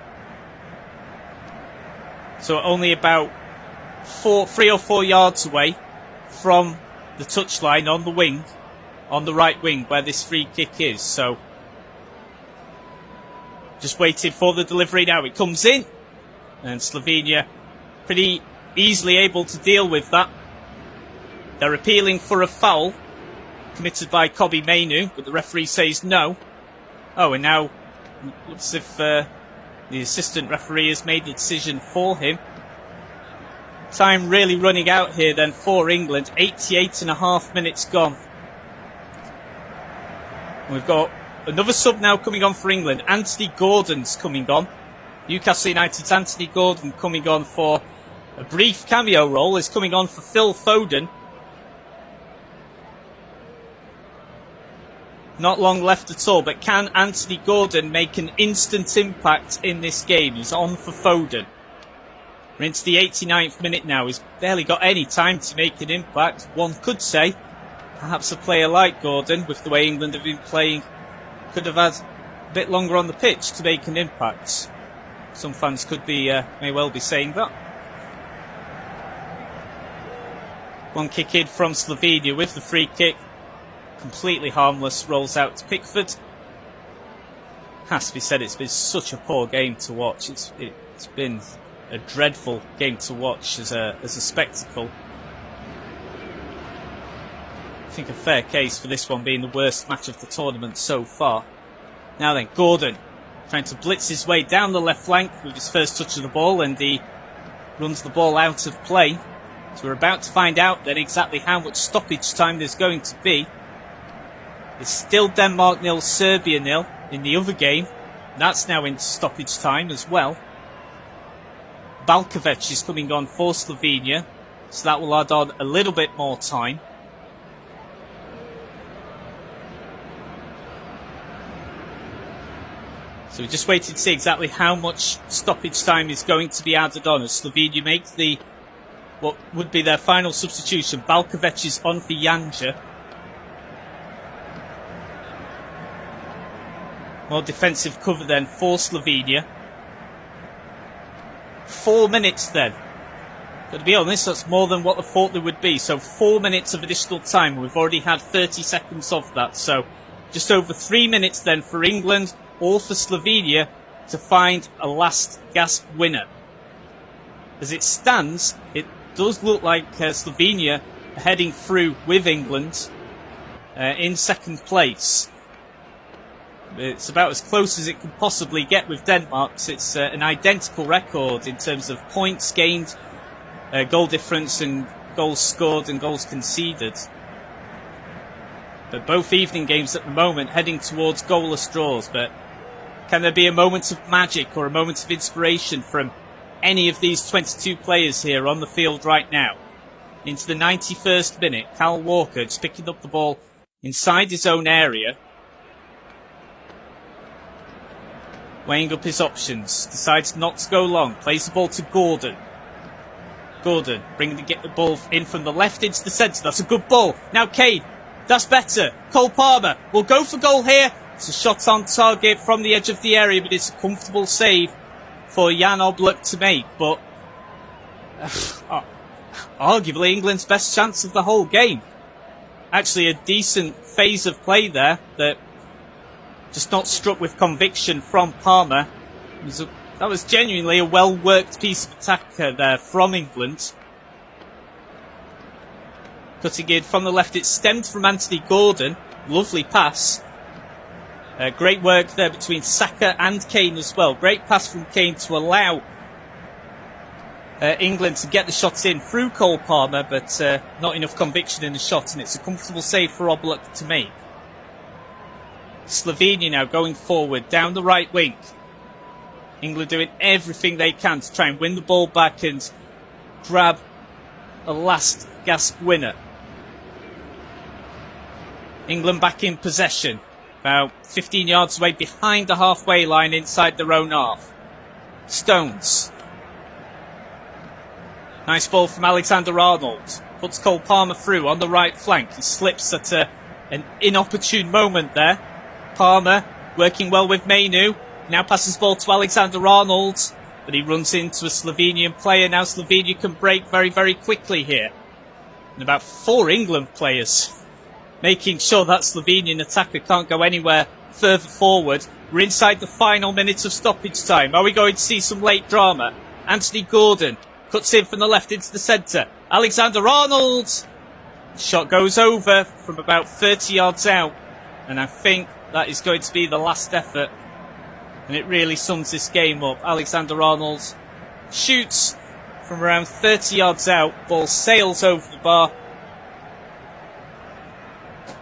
A: So only about 3 or 4 yards away from the touchline on the wing, on the right wing where this free kick is. So just waiting for the delivery now. It comes in and Slovenia pretty easily able to deal with that. They're appealing for a foul. committed by Kobbie Mainoo, but the referee says no. Oh, and now looks as if the assistant referee has made the decision for him. Time really running out here then for England. 88.5 minutes gone. We've got another sub now coming on for England. Anthony Gordon's coming on. Newcastle United's Anthony Gordon coming on for a brief cameo role. Is coming on for Phil Foden. Not long left at all, but can Anthony Gordon make an instant impact in this game? He's on for Foden. We're into the 89th minute now. He's barely got any time to make an impact. One could say, perhaps a player like Gordon, with the way England have been playing, could have had a bit longer on the pitch to make an impact. Some fans could be, may well be saying that. One kick in from Slovenia with the free kick. Completely harmless, rolls out to Pickford. Has to be said, it's been such a poor game to watch. It's been a dreadful game to watch as a spectacle. I think a fair case for this one being the worst match of the tournament so far. Now then, Gordon trying to blitz his way down the left flank with his first touch of the ball, and he runs the ball out of play. So we're about to find out then exactly how much stoppage time there's going to be. It's still Denmark 0, Serbia 0 in the other game. That's now into stoppage time as well. Balkovic is coming on for Slovenia, so that will add on a little bit more time. So we're just waiting to see exactly how much stoppage time is going to be added on as Slovenia makes what would be their final substitution. Balkovic is on for Janja. More defensive cover then for Slovenia. 4 minutes then. But to be honest, that's more than what I thought there would be. So 4 minutes of additional time. We've already had 30 seconds of that. So just over 3 minutes then for England or for Slovenia to find a last gasp winner. As it stands, it does look like Slovenia are heading through with England in second place. It's about as close as it can possibly get with Denmark. It's an identical record in terms of points gained, goal difference and goals scored and goals conceded. But both evening games at the moment heading towards goalless draws. But can there be a moment of magic or a moment of inspiration from any of these 22 players here on the field right now? Into the 91st minute, Kyle Walker just picking up the ball inside his own area. Weighing up his options, decides not to go long, plays the ball to Gordon. Gordon bringing the ball in from the left into the centre. That's a good ball. Now Kane, that's better. Cole Palmer will go for goal here. It's a shot on target from the edge of the area, but it's a comfortable save for Jan Oblak to make. But arguably England's best chance of the whole game. Actually a decent phase of play there that just not struck with conviction from Palmer. That was genuinely a well-worked piece of attack there from England. Cutting in from the left, it stemmed from Anthony Gordon. Lovely pass. Great work there between Saka and Kane as well. Great pass from Kane to allow England to get the shots in through Cole Palmer, but not enough conviction in the shot, and it's a comfortable save for Oblak to make. Slovenia now going forward down the right wing. England doing everything they can to try and win the ball back and grab a last gasp winner. England back in possession, about 15 yards away behind the halfway line inside their own half. Stones. Nice ball from Alexander-Arnold. Puts Cole Palmer through on the right flank. He slips at an inopportune moment there. Palmer working well with Mainoo. Now passes the ball to Alexander-Arnold, but he runs into a Slovenian player. Now Slovenia can break very, very quickly here. And about 4 England players making sure that Slovenian attacker can't go anywhere further forward. We're inside the final minutes of stoppage time. Are we going to see some late drama? Anthony Gordon cuts in from the left into the centre. Alexander-Arnold Shot goes over from about 30 yards out, and I think that is going to be the last effort. And it really sums this game up. Alexander-Arnold shoots from around 30 yards out. Ball sails over the bar.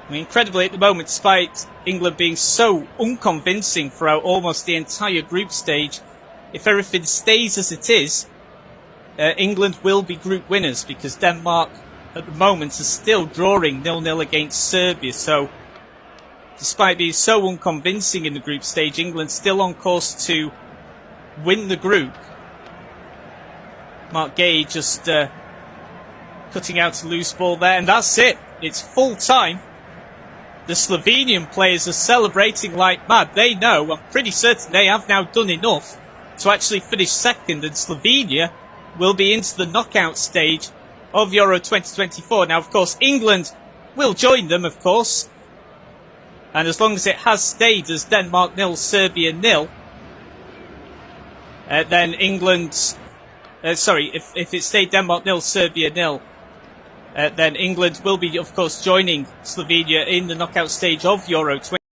A: I mean, incredibly at the moment, despite England being so unconvincing throughout almost the entire group stage, if everything stays as it is, England will be group winners, because Denmark at the moment is still drawing 0-0 against Serbia. So despite being so unconvincing in the group stage, England's still on course to win the group. Mark Gay just cutting out a loose ball there, and that's it. It's full time. The Slovenian players are celebrating like mad. They know, I'm pretty certain they have now done enough to actually finish second, and Slovenia will be into the knockout stage of Euro 2024. Now, of course, England will join them, of course. And as long as it has stayed as Denmark 0, Serbia 0, then England... if it stayed Denmark 0, Serbia 0, then England will be, of course, joining Slovenia in the knockout stage of Euro 2024.